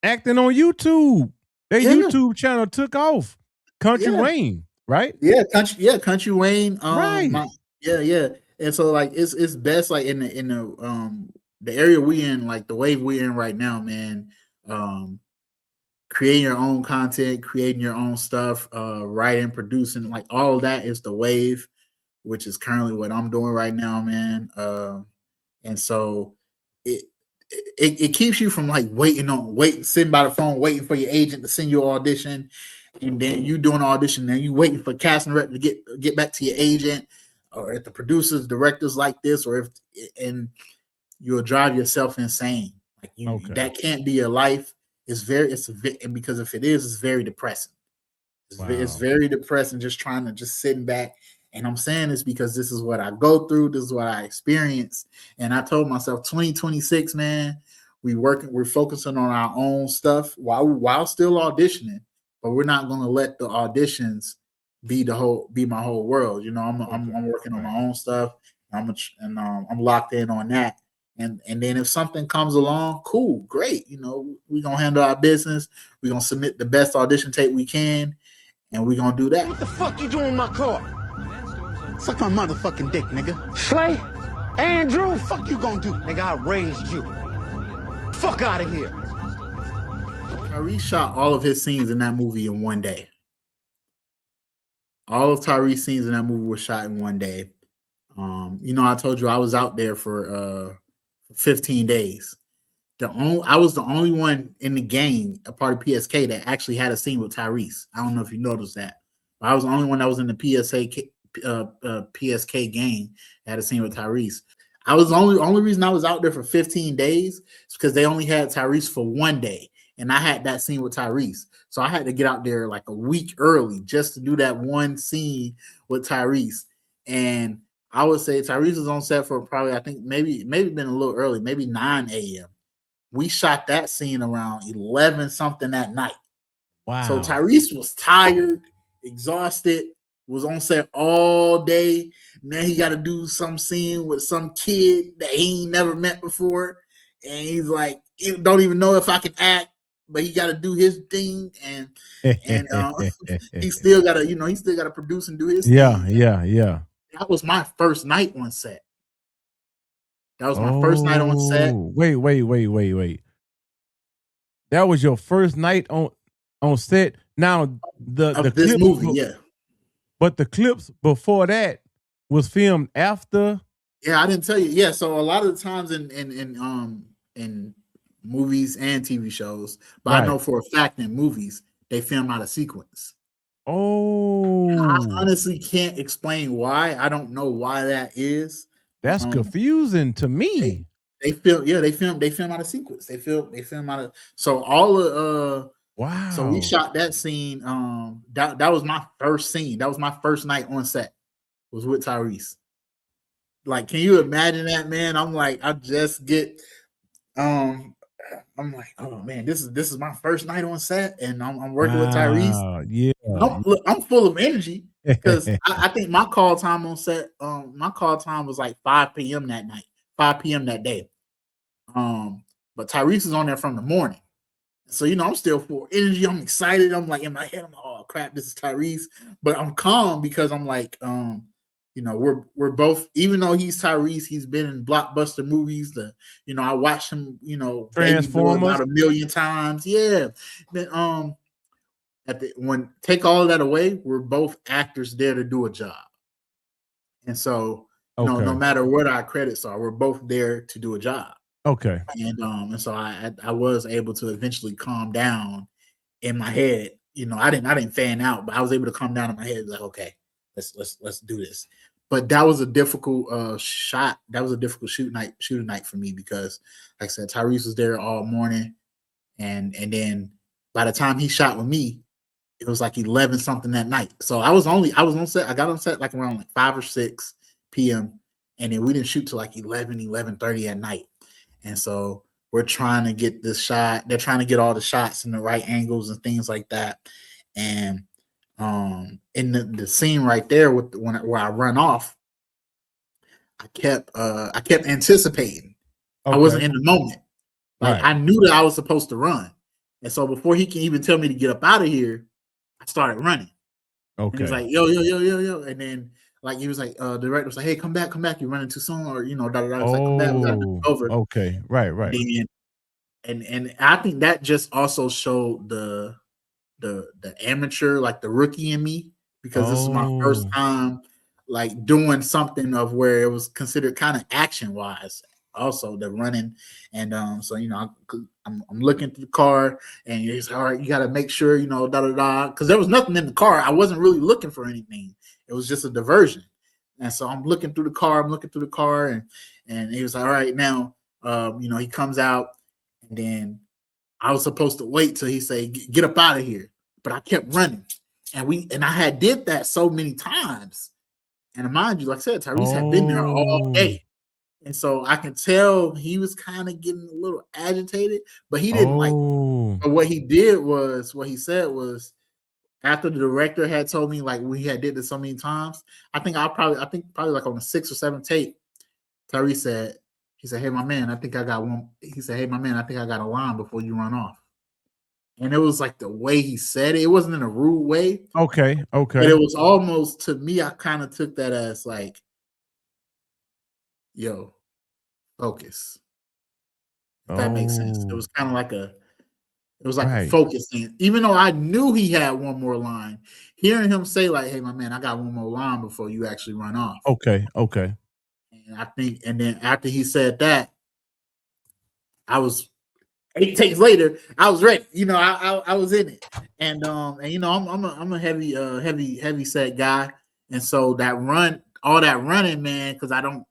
acting on YouTube. Their YouTube channel took off. Country Wayne, right? Yeah, Country Wayne. Right. And so like it's best like in the area we in, like the wave we in right now, man. Creating your own content, creating your own stuff, writing, producing, like all of that is the wave, which is currently what I'm doing right now, man. And so it keeps you from like sitting by the phone, waiting for your agent to send you an audition, and then you doing an audition, and you waiting for casting rep to get back to your agent, or if the producers, directors like this, or and you'll drive yourself insane. Like that can't be your life. And because if it is, it's very depressing. It's very depressing just sitting back. And I'm saying this because this is what I go through. This is what I experience. And I told myself 2026, man, we're focusing on our own stuff while still auditioning, but we're not going to let the auditions be my whole world. I'm working on my own stuff. I'm locked in on that. And then if something comes along, cool, great. We're going to handle our business. We're going to submit the best audition tape we can, and we're going to do that. What the fuck you doing in my car? Suck my motherfucking dick, nigga. Slay? Andrew? Fuck you gonna do? Nigga, I raised you. Fuck out of here. Tyrese shot all of his scenes in that movie in one day. All of Tyrese's scenes in that movie were shot in one day. I told you I was out there for 15 days. I was the only one in the gang, a part of PSK, that actually had a scene with Tyrese. I don't know if you noticed that, but I was the only one that was in the PSK gang that had a scene with Tyrese. I was the only reason I was out there for 15 days is because they only had Tyrese for one day, and I had that scene with Tyrese. So I had to get out there like a week early just to do that one scene with Tyrese. And I would say Tyrese was on set for probably, I think maybe been a little early, maybe 9 a.m. We shot that scene around 11 something that night. Wow. So Tyrese was tired, exhausted, was on set all day. Now he got to do some scene with some kid that he ain't never met before. And he's like, he don't even know if I can act, but he got to do his thing. And he still got to, produce and do his thing. Yeah. That was my first night on set. First night on set. Wait. That was your first night on set. Now the this clips, movie, yeah. But the clips before that was filmed after. Yeah, I didn't tell you. Yeah, so a lot of the times in movies and TV shows, but right. I know for a fact in movies they film out of sequence. Oh, I honestly can't explain why. I don't know why that is. That's confusing to me. They film out of sequence. They film out of, so all of wow. So we shot that scene. That was my first scene. That was my first night on set. Was with Tyrese. Like, can you imagine that, man? I'm like, I just get I'm like, oh man, this is my first night on set, and I'm working with Tyrese. Yeah, I'm full of energy because I think my call time on set, my call time was like 5 p.m. that night, 5 p.m. that day. But Tyrese is on there from the morning, so I'm still full of energy. I'm excited. I'm like in my head, I'm like, oh crap, this is Tyrese. But I'm calm because I'm like, we're both, even though he's Tyrese, he's been in blockbuster movies. I watched him, Transformers about 1 million times. Yeah. Then take all of that away, we're both actors there to do a job. And so, no matter what our credits are, we're both there to do a job. Okay. And so I was able to eventually calm down in my head. I didn't fan out, but I was able to calm down in my head. Like, okay, let's do this. But that was a difficult shot. That was a difficult shooting night for me because, like I said, Tyrese was there all morning, and then by the time he shot with me, it was like 11 something that night. So I was on set. I got on set like around like 5 or 6 p.m. and then we didn't shoot till like 11:30 at night. And so we're trying to get this shot. They're trying to get all the shots in the right angles and things like that. And in the scene right there where I run off, I kept anticipating. I wasn't in the moment. Like I knew that I was supposed to run. And so before he can even tell me to get up out of here, I started running. And he was like, yo, yo, yo, yo, yo. And then like he was like, the director was like, hey, come back, you're running too soon, or da da da. Like, come back, we gotta do it over. Okay, right. And I think that just also showed the amateur, like the rookie in me, because this is my first time like doing something of where it was considered kind of action wise. Also the running, and so I'm looking through the car, and he's all right. You got to make sure da da da, because there was nothing in the car. I wasn't really looking for anything. It was just a diversion, and so I'm looking through the car. And he was like, all right, now he comes out, and then I was supposed to wait till he say get up out of here, but I kept running, and I had did that so many times, and mind you, like I said, Tyrese had been there all day. And so I can tell he was kind of getting a little agitated, but he didn't but what he said was after the director had told me like we had did this so many times, I think probably like on the 6th or 7th tape, Tyrese he said, hey my man, I think I got one. He said, hey my man, I think I got a line before you run off. And it was like the way he said it. It wasn't in a rude way. Okay. But it was almost, to me, I kind of took that as like, yo, focus. If that makes sense. It was kind of like a focus thing. Even though I knew he had one more line, hearing him say like, hey, my man, I got one more line before you actually run off. Okay. And I think, and then after he said that, I was 8 takes later, I was ready. I was in it. And I'm a heavy set guy. And so all that running, man, because I don't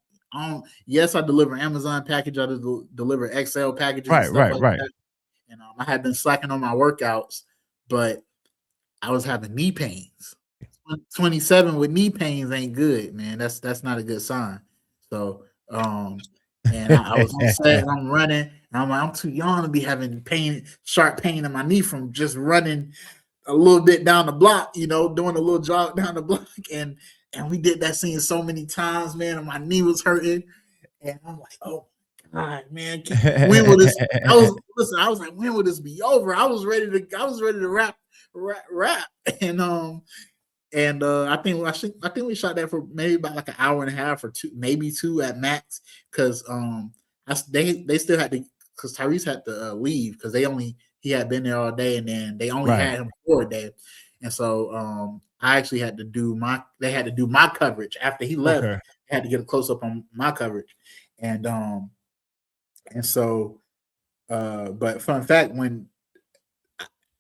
yes, I deliver Amazon package, I deliver Excel packages and stuff like that. And I had been slacking on my workouts, but I was having knee pains. 27 with knee pains ain't good, man. That's not a good sign. So and I was on set and I'm running, and I'm like, I'm too young to be having sharp pain in my knee from just running a little bit down the block, doing a little jog down the block. And we did that scene so many times, man, and my knee was hurting. And I'm like, oh my God, man, when will this? I was like, when will this be over? I was ready to rap. And I think we shot that for maybe about like an hour and a half or 2, maybe 2 at max, because they still had to, because Tyrese had to leave because he had been there all day, and then they only had him for a day. And so I actually had to do my coverage after he left. I had to get a close up on my coverage. And so but fun fact, when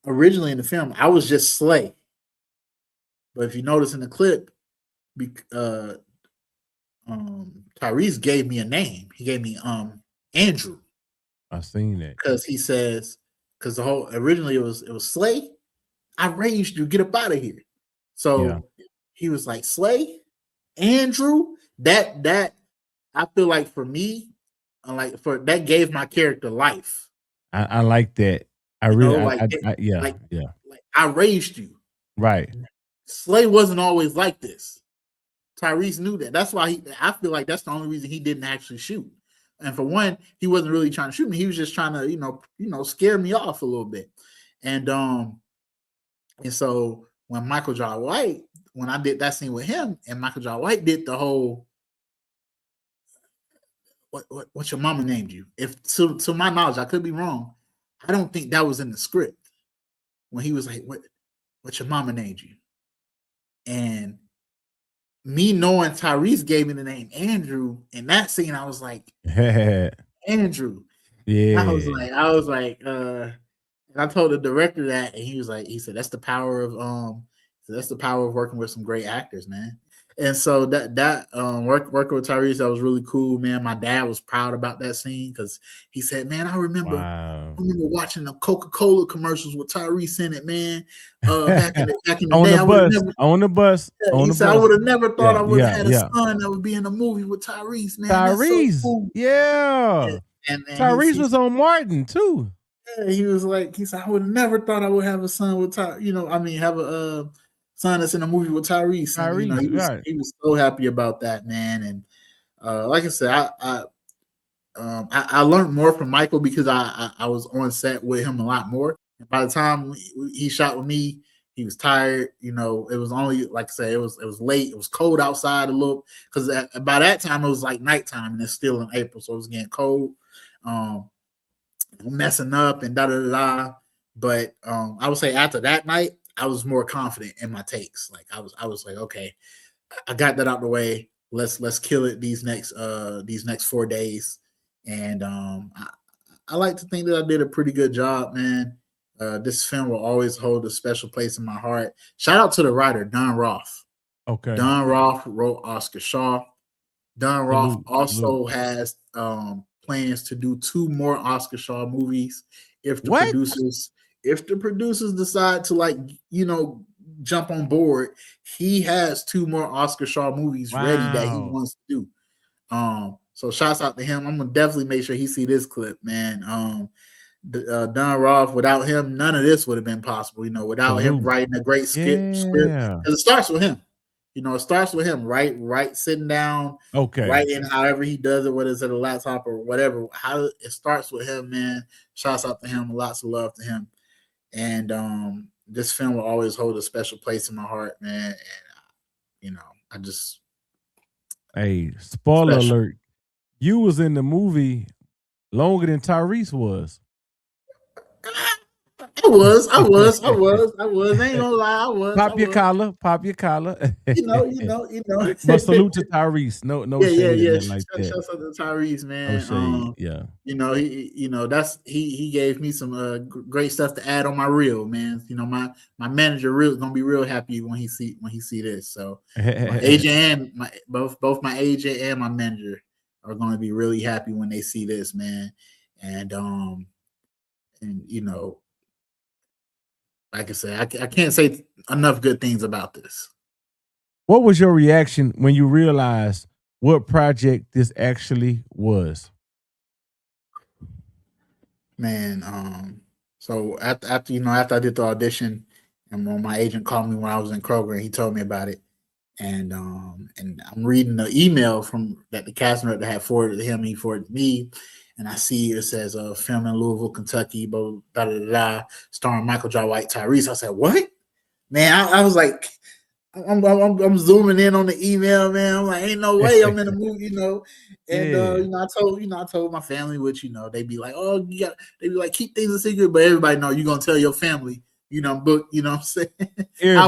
originally in the film I was just Slay. But if you notice in the clip, Tyrese gave me a name. He gave me Andrew. I seen that. Because he says, because originally it was Slay, I raised you, get up out of here. So he was like, Slay, Andrew, that I feel like for me, that gave my character life. I like that. I raised you. Right. Slay wasn't always like this. Tyrese knew that. That's why I feel like that's the only reason he didn't actually shoot. And for one, he wasn't really trying to shoot me. He was just trying to, scare me off a little bit. And so when Michael Jai White, when I did that scene with him, and Michael Jai White did the whole, what your mama named you? If to my knowledge, I could be wrong. I don't think that was in the script. When he was like, what your mama named you? And me knowing Tyrese gave me the name Andrew in that scene, I was like, Andrew. Yeah. I was like, and I told the director that, and he said, that's the power of working with some great actors, man. And so working with Tyrese, that was really cool, man. My dad was proud about that scene because he said, "Man, I remember watching the Coca-Cola commercials with Tyrese in it, man. Back in the on day, the I would have bus, never." on the bus, Yeah, on he the said, "I bus. would have never thought I would have had a Yeah. son that would be in a movie with Tyrese, man. That's so Tyrese, cool." yeah. And Tyrese was on Martin too. yeah, he said, "I would have never thought I would have a son with have a son that's in a movie with Tyrese." And Tyrese, right? he was so happy about that, man. And like I said, I learned more from Michael because I was on set with him a lot more. And by the time he shot with me, he was tired. It was only, like I said, it was late. It was cold outside a little because by that time it was like nighttime and it's still in April, so it was getting cold. Messing up and da da da. But I would say after that night, I was more confident in my takes. Like I was like, okay, I got that out the way. Let's kill it these next 4 days. And I like to think that I did a pretty good job, man. This film will always hold a special place in my heart. Shout out to the writer, Don Roth. Okay. Don Roth wrote Oscar Shaw. Don Roth also has plans to do 2 more Oscar Shaw movies if the producers decide to jump on board. He has 2 more Oscar Shaw movies ready that he wants to do. So shouts out to him. I'm gonna definitely make sure he see this clip, man. Don Roth, without him, none of this would have been possible. Without him writing a great script, because it starts with him. It starts with him, right, sitting down, writing however he does it, whether it's at a laptop or whatever. How it starts with him, man. Shouts out to him, lots of love to him, and this film will always hold a special place in my heart, man. And I just, hey, spoiler alert, you was in the movie longer than Tyrese was. I was. Ain't gonna lie, I was. Pop your collar. But salute to Tyrese. No shade like that. Shouts out to Tyrese, man. No shade, He gave me some great stuff to add on my reel, man. My manager gonna be real happy when he see this. So my agent and both my agent and my manager are gonna be really happy when they see this, man. And like I said, I can't say enough good things about this. What was your reaction when you realized what project this actually was? Man, so after I did the audition, and my agent called me when I was in Kroger, and he told me about it. And I'm reading the email that the casting director had forwarded to him. He forwarded to me, and I see it says film in Louisville, Kentucky, starring Michael Jai White, Tyrese. I said, what? Man, I was like, I'm zooming in on the email, man. I'm like, ain't no way I'm in a movie, And I told my family, which they'd be like, oh, they'd be like, keep things a secret, but everybody know you're gonna tell your family. Book, what I'm saying? I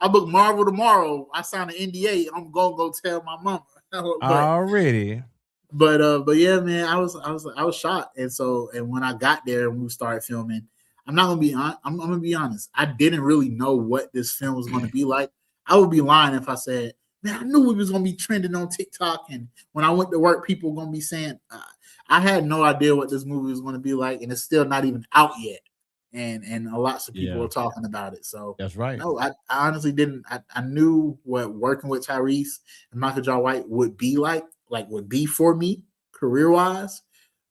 book Marvel tomorrow. I signed an NDA. I'm gonna go tell my mama. Already. But yeah, man, I was shocked. And when I got there and we started filming, I'm gonna be honest. I didn't really know what this film was gonna be like. I would be lying if I said, man, I knew it was gonna be trending on TikTok, and when I went to work, people were gonna be saying, I had no idea what this movie was gonna be like, and it's still not even out yet. And lots of people are talking about it. So that's right. No, I honestly didn't. I knew what working with Tyrese and Michael Jai White would be like would be for me career wise,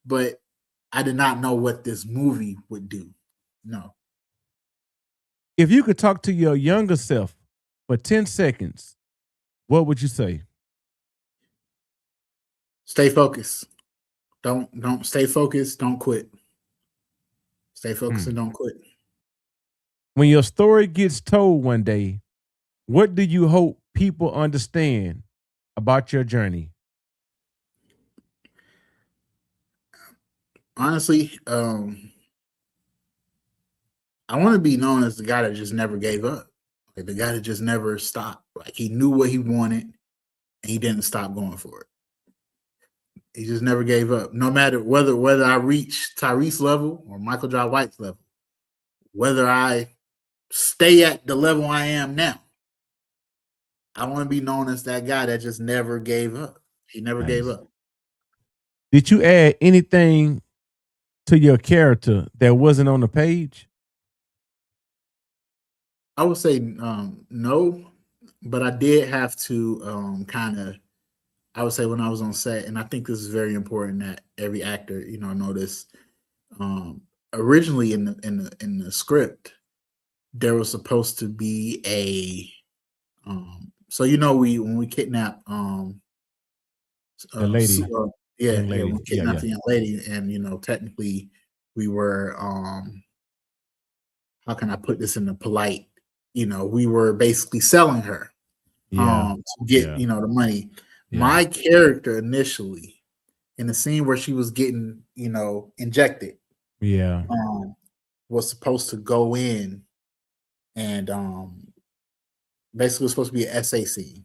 but I did not know what this movie would do. No. If you could talk to your younger self for 10 seconds, what would you say? Stay focused. Don't stay focused. Don't quit. Stay focused and don't quit. When your story gets told one day, what do you hope people understand about your journey? Honestly, I want to be known as the guy that just never gave up. Like the guy that just never stopped. Like he knew what he wanted and he didn't stop going for it. He just never gave up. No matter whether I reach Tyrese level or Michael Jai White's level, whether I stay at the level I am now, I want to be known as that guy that just never gave up. He never gave Nice. up. Did you add anything to your character that wasn't on the page? I would say no, but I did have to kind of. I would say when I was on set, and I think this is very important that every actor, know this. Originally in the script, there was supposed to be so we when we kidnap The lady, young when lady. we Yeah, kidnapped yeah. the young lady, and technically we were how can I put this in a polite, we were basically selling her Yeah. to get Yeah. the money. Yeah. My character initially in the scene where she was getting injected Yeah. was supposed to go in and basically was supposed to be an essay scene.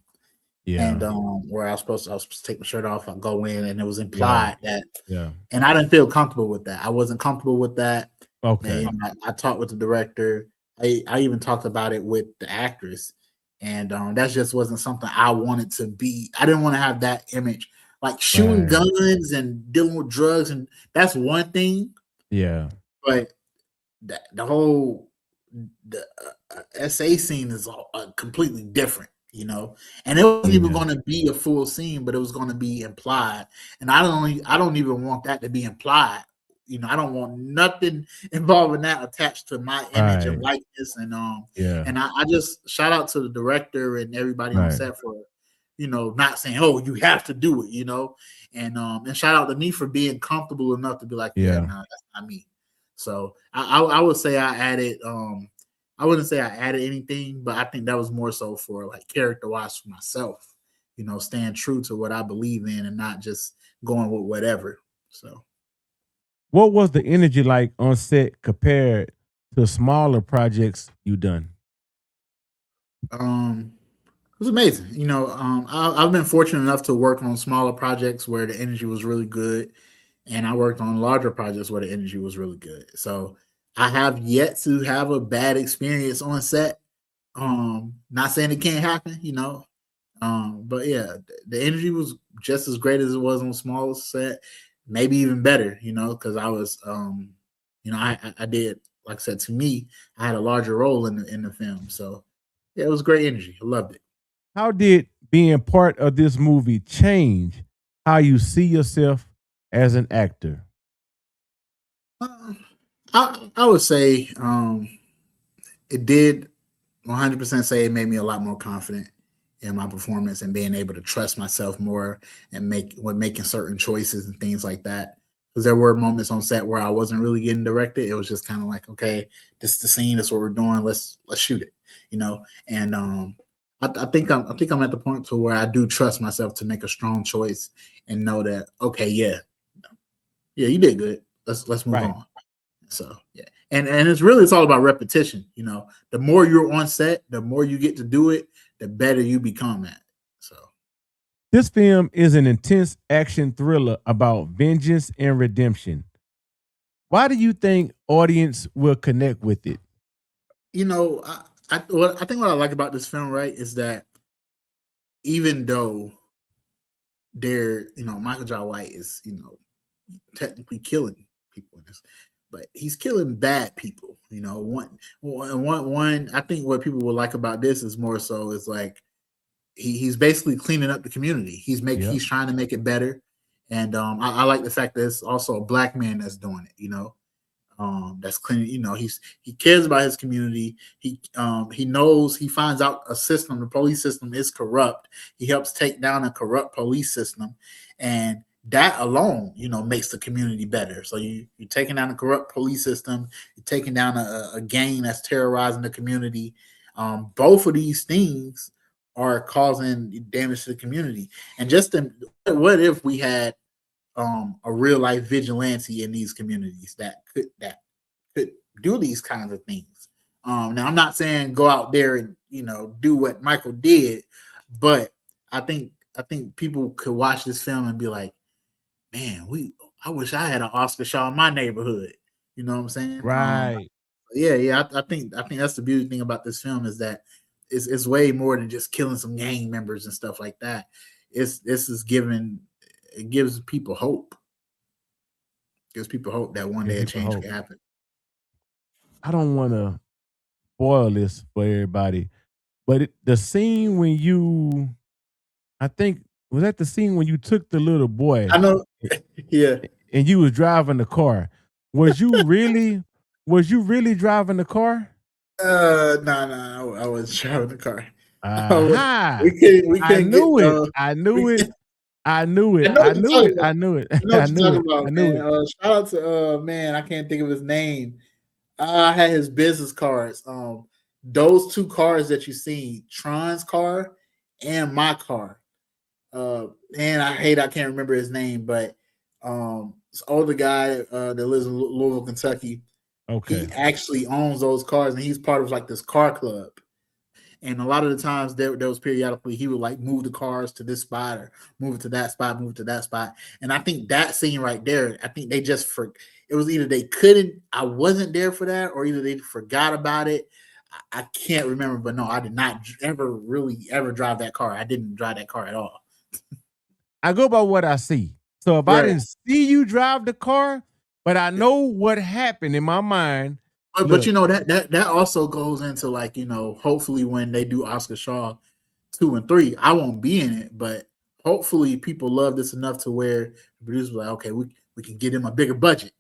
And Yeah. where I was supposed to take my shirt off, I go in, and it was Yeah. implied that, Yeah. and I didn't feel comfortable with that. I wasn't comfortable with that. Okay. And I talked with the director. I even talked about it with the actress, and that just wasn't something I wanted to be. I didn't want to have that image, like shooting Right. guns and dealing with drugs, and that's one thing. Yeah. But the whole SA scene is completely different, and it wasn't even Yeah. going to be a full scene, but it was going to be implied, and I don't even want that to be implied. I don't want nothing involving that attached to my image and Right. likeness, and Yeah. I just shout out to the director and everybody on Right. set for not saying, oh, you have to do it, and shout out to me for being comfortable enough to be like, yeah, Yeah. no, that's not me. So I would say I added I wouldn't say I added anything, but I think that was more so for like character wise for myself, staying true to what I believe in and not just going with whatever. So What was the energy like on set compared to smaller projects you done? it was amazing. I've been fortunate enough to work on smaller projects where the energy was really good, and I worked on larger projects where the energy was really good. So I have yet to have a bad experience on set. Not saying it can't happen, but yeah, the energy was just as great as it was on smaller set, maybe even better, because I was, I did, like I said, to me, I had a larger role in the film, so yeah, it was great energy. I loved it. How did being part of this movie change how you see yourself as an actor? Uh, I would say it did 100% say it made me a lot more confident in my performance and being able to trust myself more and making certain choices and things like that. Because there were moments on set where I wasn't really getting directed. It was just kind of like, okay, this is the scene. That's what we're doing. Let's shoot it, And I think I'm at the point to where I do trust myself to make a strong choice and know that, okay, yeah, you did good. Let's move Right. on. So yeah, and it's all about repetition. The more you're on set, the more you get to do it, the better you become at. So This film is an intense action thriller about vengeance and redemption. Why do you think audience will connect with it? I think what I like about this film, right, is that even though Michael Jai White is technically killing people in this, but he's killing bad people. One. I think what people will like about this is more so is like he's basically cleaning up the community. Yep. He's trying to make it better, and I like the fact that it's also a black man that's doing it. That's cleaning. He cares about his community. He knows, he finds out the police system is corrupt. He helps take down a corrupt police system, and that alone, makes the community better. So you're taking down a corrupt police system, you're taking down a gang that's terrorizing the community. Both of these things are causing damage to the community. And what if we had a real life vigilante in these communities that could do these kinds of things? Now I'm not saying go out there and do what Michael did, but I think people could watch this film and be like, man, I wish I had an Oscar Shaw in my neighborhood. You know what I'm saying? Right. Yeah. I think that's the beauty thing about this film is that it's way more than just killing some gang members and stuff like that. It gives people hope. Gives people hope that one day a change can happen. I don't want to spoil this for everybody, but the scene when you, I think, was that the scene when you took the little boy? I know, yeah. And you was driving the car. Was you really driving the car? No, I was driving the car. Aha! We I couldn't knew get. it. I knew it. I knew it. I know I what you're knew talking it. about. I knew it. I know I what knew you're it. talking about, I knew it. man. Shout out to man, I can't think of his name. I had his business cards. Those two cars that you seen, Tron's car and my car. And I can't remember his name, but this older guy that lives in Louisville, Kentucky. Okay. He actually owns those cars, and he's part of like this car club. And a lot of the times there was periodically he would like move the cars to this spot or move it to that spot, move it to that spot. And I think that scene right there, I think they just it was either they couldn't, I wasn't there for that, or either they forgot about it. I can't remember, but no, I did not ever drive that car. I didn't drive that car at all. I go by what I see. So if I didn't see you drive the car, but I know what happened in my mind. But you know that also goes into like, you know, hopefully when they do Oscar Shaw 2 and 3, I won't be in it, but hopefully people love this enough to where the producers are like, okay, we can get him a bigger budget.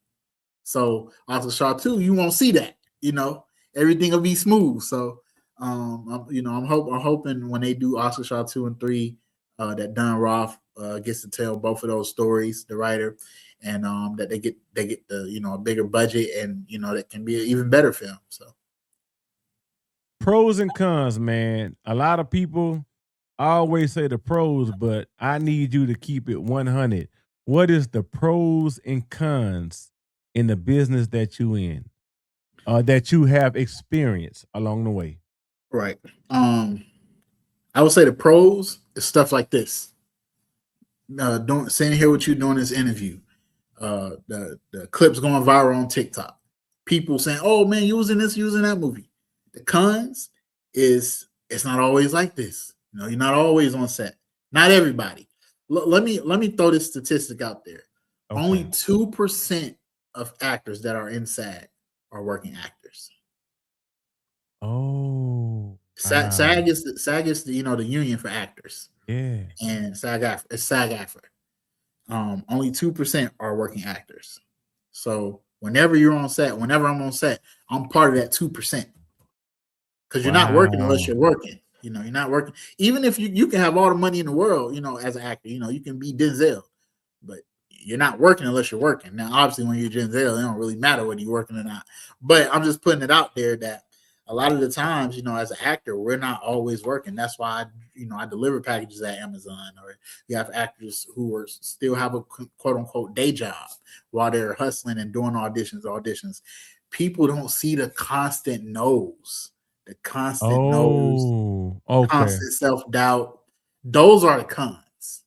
So Oscar Shaw 2, you won't see that, you know, everything will be smooth. So I'm hoping when they do Oscar Shaw 2 and 3, that Don Roth gets to tell both of those stories, the writer, and that they get the, you know, a bigger budget, and you know that can be an even better film. So pros and cons, man. A lot of people always say the pros, but I need you to keep it 100. What is the pros and cons in the business that you in, that you have experienced along the way? Right. I would say the pros is stuff like this. Sitting here with you doing this interview. The clips going viral on TikTok. People saying, "Oh man, using this, using that movie." The cons is it's not always like this. You know, you're not always on set. Not everybody. Let me throw this statistic out there. Okay. Only 2% of actors that are in SAG are working actors. Oh, SAG is the you know, the union for actors. Yeah, and SAG-AFTRA. Only 2% are working actors. So whenever you're on set, whenever I'm on set, I'm part of that 2%. Because you're not working unless you're working. You know, you're not working. Even if you can have all the money in the world, you know, as an actor, you know, you can be Denzel, but you're not working unless you're working. Now, obviously, when you're Denzel, it don't really matter whether you're working or not. But I'm just putting it out there that a lot of the times, you know, as an actor, we're not always working. That's why I deliver packages at Amazon, or you have actors who still have a quote unquote day job while they're hustling and doing auditions. People don't see the constant no's, the constant no's, constant self-doubt. Those are the cons.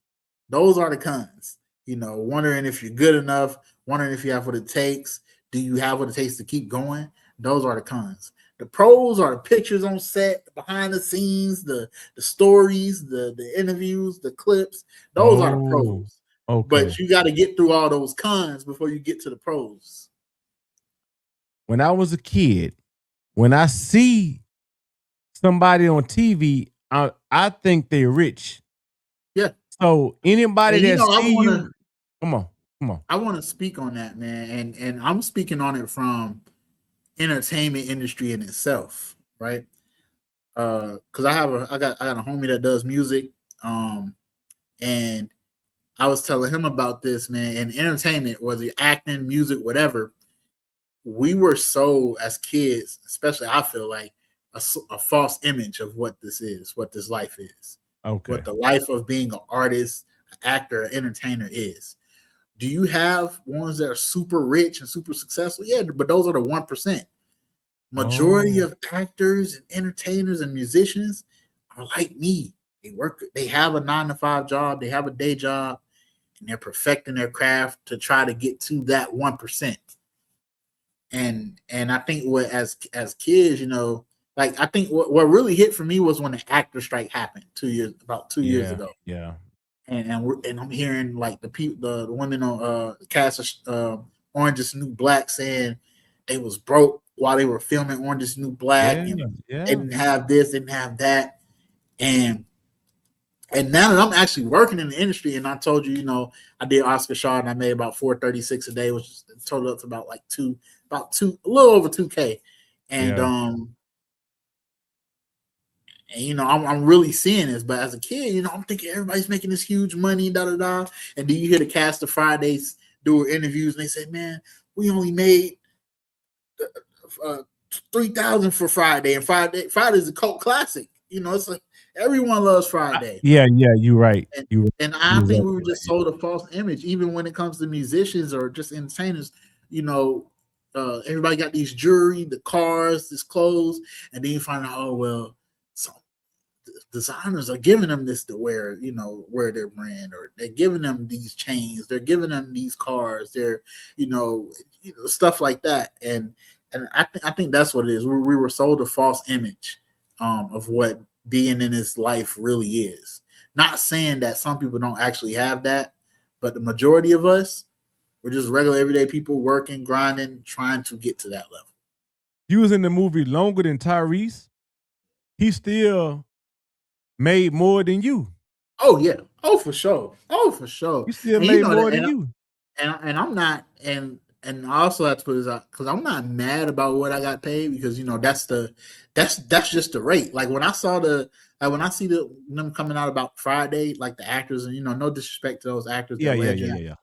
You know, wondering if you're good enough, wondering if you have what it takes. Do you have what it takes to keep going? Those are the cons. The pros are the pictures on set, the behind the scenes, the stories, the interviews, the clips. Those are the pros. Okay. But you got to get through all those cons before you get to the pros. When I was a kid, when I see somebody on TV, I think they're rich. Yeah. So anybody that see you, come on. I want to speak on that, man, and I'm speaking on it from entertainment industry in itself, right? Because I got a homie that does music, and I was telling him about this, man. In entertainment, whether you're acting, music, whatever, we were so as kids, especially I feel like a false image of what this is, what this life is, what the life of being an artist, an actor, an entertainer is. Do you have ones that are super rich and super successful? Yeah, but those are the 1%. Majority of actors and entertainers and musicians are like me. They have a 9-to-5 job, they have a day job, and they're perfecting their craft to try to get to that 1%. And I think as kids, you know, Like I think what really hit for me was when the actor strike happened about 2 years Yeah, ago. yeah. And I'm hearing like the women on cast of Orange is the New Black saying they was broke while they were filming Orange is the New Black, Yeah, and yeah. they didn't have this, didn't have that, and now that I'm actually working in the industry, and I told you, I did Oscar Shaw and I made about $436 a day, which is total up to about a little over 2K, and Yeah. I'm really seeing this, but as a kid, I'm thinking everybody's making this huge money, da da da. And then you hear the cast of Fridays do interviews, and they say, "Man, we only made 3,000 for Friday, and Friday's a cult classic." It's like everyone loves Friday, Yeah, you're right. and I think we were just sold a false image, even when it comes to musicians or just entertainers. Everybody got these jewelry, the cars, this clothes, and then you find out, oh well. Designers are giving them this to wear, wear their brand, or they're giving them these chains, they're giving them these cars, they're, stuff like that. And I think that's what it is. We were sold a false image of what being in this life really is. Not saying that some people don't actually have that, but the majority of us, we're just regular everyday people working, grinding, trying to get to that level. You was in the movie longer than Tyrese. He still made more than you. Oh yeah. Oh for sure. You still made more than you. And I'm not, and I also have to put this out because I'm not mad about what I got paid, because that's just the rate. Like when I see them coming out about Friday, like the actors, and no disrespect to those actors. Yeah.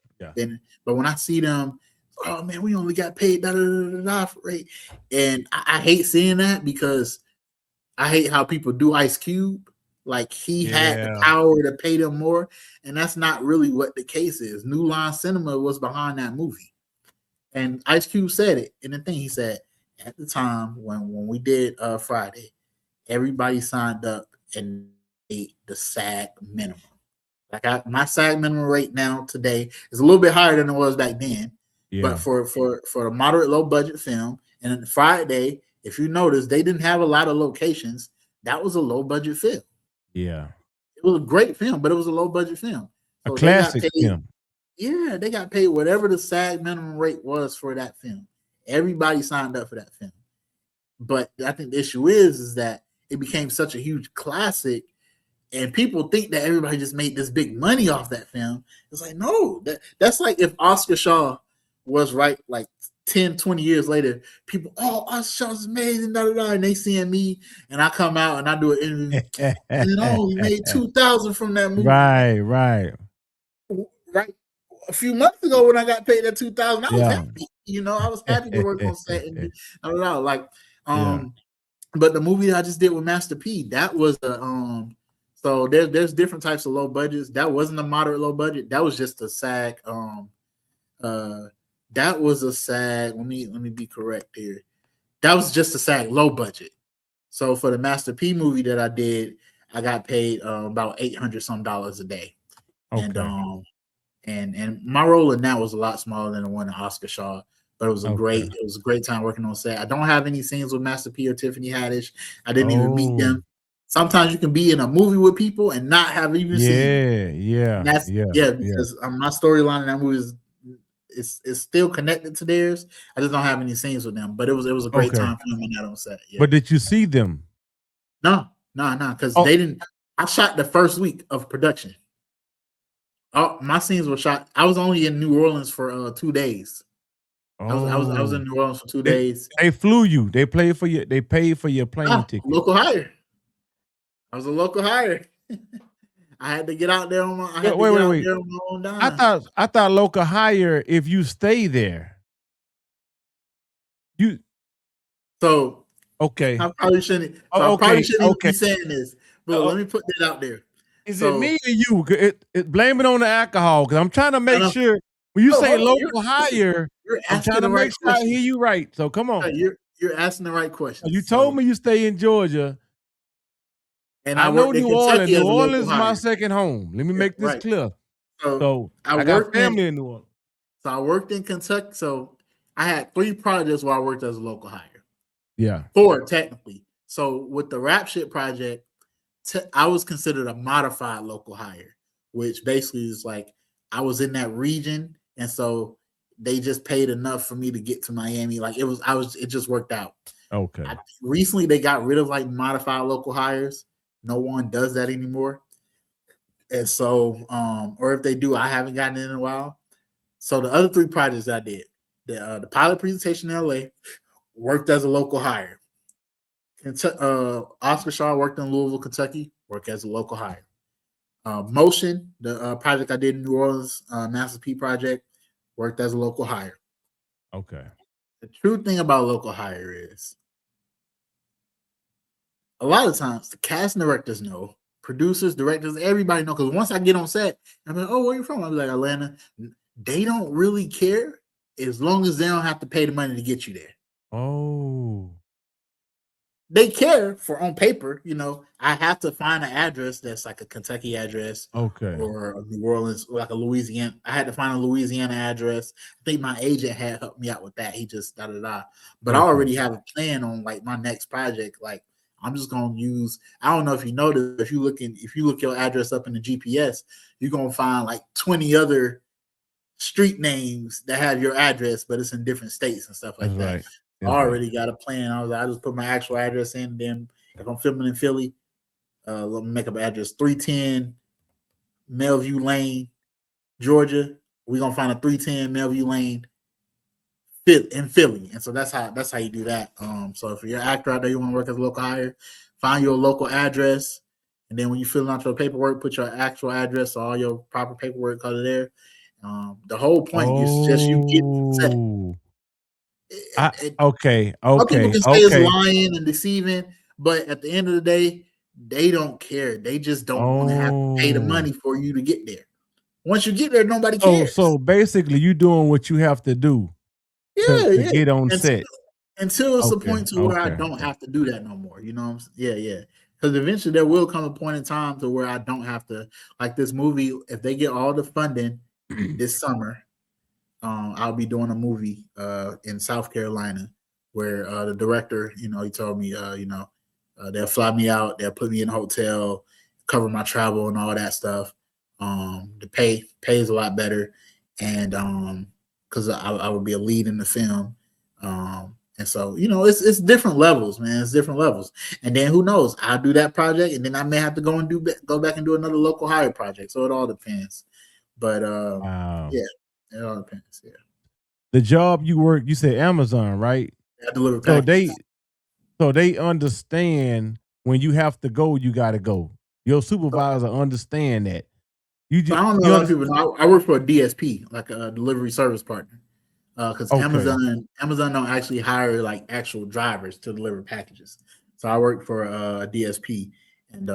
But when I see them, oh man, we only got paid for rate, and I hate seeing that, because I hate how people do Ice Cube. Like he had the power to pay them more, and that's not really what the case is. New Line Cinema was behind that movie, and Ice Cube said it in the thing. He said at the time when we did Friday, everybody signed up and paid the SAG minimum. Like my SAG minimum rate now today is a little bit higher than it was back then, but for a moderate low budget film, and then Friday, if you notice, they didn't have a lot of locations. That was a low budget film. Yeah. It was a great film, but it was a low budget film. So a classic film. Yeah, they got paid whatever the SAG minimum rate was for that film. Everybody signed up for that film. But I think the issue is that it became such a huge classic, and people think that everybody just made this big money off that film. It's like, no, that's like if Oscar Shaw was right, like 10, 20 years later, people, oh, Oscar Shaw's amazing, and they seeing me, and I come out and I do an interview, and we made 2,000 from that movie. Right. A few months ago when I got paid that 2,000, I was happy. I was happy to work on set and but the movie that I just did with Master P, that was so there's different types of low budgets. That wasn't a moderate low budget. That was just a SAG. That was a SAG. Let me be correct here. That was just a SAG low budget. So for the Master P movie that I did, I got paid about $800 some a day. Okay. And my role in that was a lot smaller than the one in Oscar Shaw, but it was a great time working on set. I don't have any scenes with Master P or Tiffany Haddish. I didn't even meet them. Sometimes you can be in a movie with people and not have even seen them. Because my storyline in that movie is still connected to theirs. I just don't have any scenes with them. But it was a great time filming that on set. Yeah. But did you see them? No, because they didn't. I shot the first week of production. Oh, my scenes were shot. I was only in New Orleans for 2 days. I was in New Orleans for 2 days. They flew you. They paid for your plane ticket. Local hire. I was a local hire. I had to get out there on my. Wait. There on my own dime. I thought local hire if you stay there. So okay. I probably shouldn't. Be saying this, but let me put that out there. Is it me or you? Blame it on the alcohol, because I'm trying to make sure when you say local hire, I'm trying to make sure I hear you right. So come on. You're asking the right question. You told me you stay in Georgia. And I know New Orleans. New Orleans is my second home. Let me make this clear. So I got family in New Orleans. So I worked in Kentucky. So I had 3 projects where I worked as a local hire. Yeah. 4 technically. So with the rap shit project, I was considered a modified local hire, which basically is like I was in that region, and so they just paid enough for me to get to Miami. Like it just worked out. Okay. Recently they got rid of like modified local hires. No one does that anymore. And so, or if they do, I haven't gotten it in a while. So the other 3 projects I did, the pilot presentation in LA, worked as a local hire. Oscar Shaw worked in Louisville, Kentucky, worked as a local hire. Motion, the project I did in New Orleans, Master P project, worked as a local hire. Okay. The true thing about local hire is a lot of times the cast and directors know, producers, directors, everybody know. Because once I get on set, I'm like, oh, where you from? I'm like, Atlanta. They don't really care as long as they don't have to pay the money to get you there. Oh. They care for on paper, I have to find an address that's like a Kentucky address, Okay. or a New Orleans, or like a Louisiana. I had to find a Louisiana address. I think my agent had helped me out with that. He just da. But I already have a plan on like my next project. Like I'm just gonna use. I don't know if you noticed, if you look your address up in the GPS, you're gonna find like 20 other street names that have your address, but it's in different states and stuff like that. Right. I already got a plan. I just put my actual address in. Then if I'm filming in Philly, let me make up an address: 310 Melview Lane, Georgia. We're gonna find a 310 Melview Lane in Philly, and so that's how you do that. So if you're an actor out there, you want to work as a local hire, find your local address, and then when you fill out your paperwork, put your actual address, so all your proper paperwork color there. The whole point is just you get set. Okay. Some people can say it's lying and deceiving, but at the end of the day, they don't care. They just don't want to have to pay the money for you to get there. Once you get there, nobody cares. So basically, you doing what you have to do to get on set. Until it's a point to where I don't have to do that no more. You know what I'm saying? Yeah. Because eventually there will come a point in time to where I don't have to, like this movie, if they get all the funding this summer, I'll be doing a movie in South Carolina where the director, he told me, they'll fly me out, they'll put me in a hotel, cover my travel and all that stuff. The pay is a lot better, and because I would be a lead in the film, and so it's different levels, man. It's different levels, and then who knows? I'll do that project, and then I may have to go back and do another local hire project. So it all depends. But Wow. yeah. It all depends. Yeah. The job you work, you said Amazon, right? I deliver packages. So they understand when you have to go, you got to go. Your supervisor understand that. I don't know a lot of people know. I work for a DSP, like a delivery service partner, because Amazon don't actually hire like actual drivers to deliver packages. So I work for a DSP, and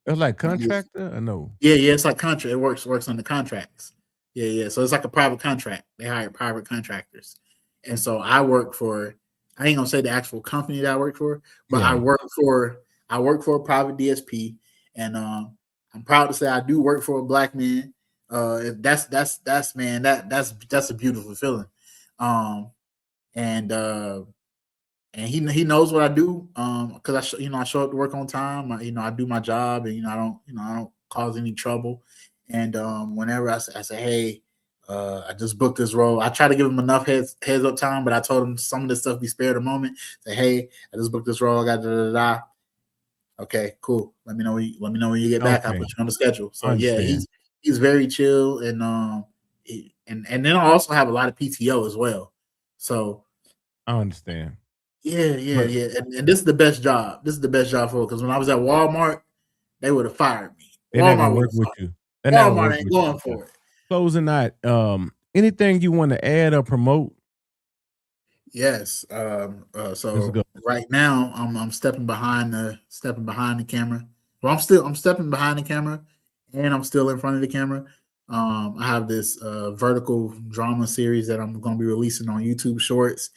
it's like contractor. I know. Yeah, it's like contract. It works on the contracts. Yeah. So it's like a private contract. They hire private contractors. And so I work for, I ain't gonna say the actual company that I work for, but I work for a private DSP. And I'm proud to say I do work for a black man. That's a beautiful feeling. And he knows what I do. Because I show up to work on time. I do my job, and I don't cause any trouble. And whenever I say, hey, I just booked this role, I try to give them enough heads up time, but I told them some of this stuff be spared a moment. Say, hey, I just booked this role. I got da. Okay, cool. Let me know when you get back. I'll put you on the schedule. So he's very chill, and and then I also have a lot of PTO as well. So I understand. Yeah. And this is the best job. This is the best job for, because when I was at Walmart, they would have fired me. Walmart work with you. Walmart ain't going for it. Closing out. Anything you want to add or promote? Yes. So right now I'm stepping behind the camera. Well, I'm stepping behind the camera, and I'm still in front of the camera. I have this vertical drama series that I'm going to be releasing on YouTube Shorts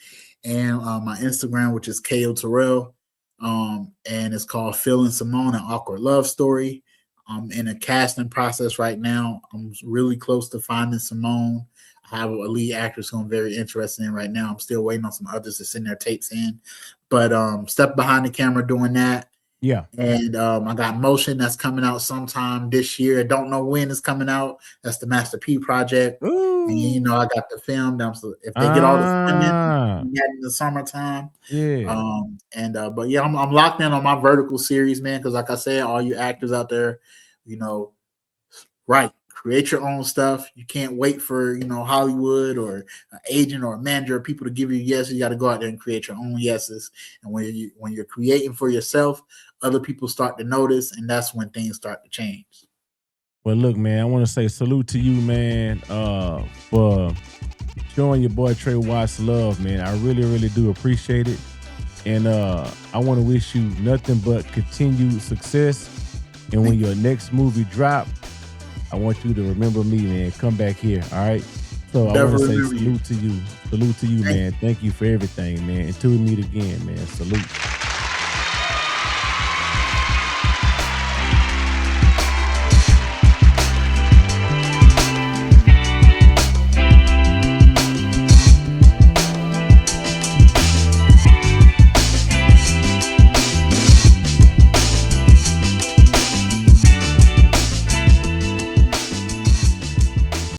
and my Instagram, which is KO Terrell, and it's called Phil and Simone: An Awkward Love Story. I'm in a casting process right now. I'm really close to finding Simone. I have a lead actress who I'm very interested in right now. I'm still waiting on some others to send their tapes in. But step behind the camera doing that. Yeah. And I got Motion that's coming out sometime this year. I don't know when it's coming out. That's the Master P project. Ooh. And you know, I got the film. If they get all the funding in the summertime. Yeah. But yeah, I'm locked in on my vertical series, man. Because like I said, all you actors out there, you know, create your own stuff. You can't wait for, you know, Hollywood or an agent or a manager or people to give you yeses. You got to go out there and create your own yeses. And when you're creating for yourself, other people start to notice, and that's when things start to change. Well, look, man, I want to say salute to you, man, for showing your boy Trey Watts love, man. I really, really do appreciate it. And I want to wish you nothing but continued success. And when your next movie drop, I want you to remember me, man. Come back here, all right? So I want to say salute to you. Salute to you, man. Thank you for everything, man. Until we meet again, man. Salute.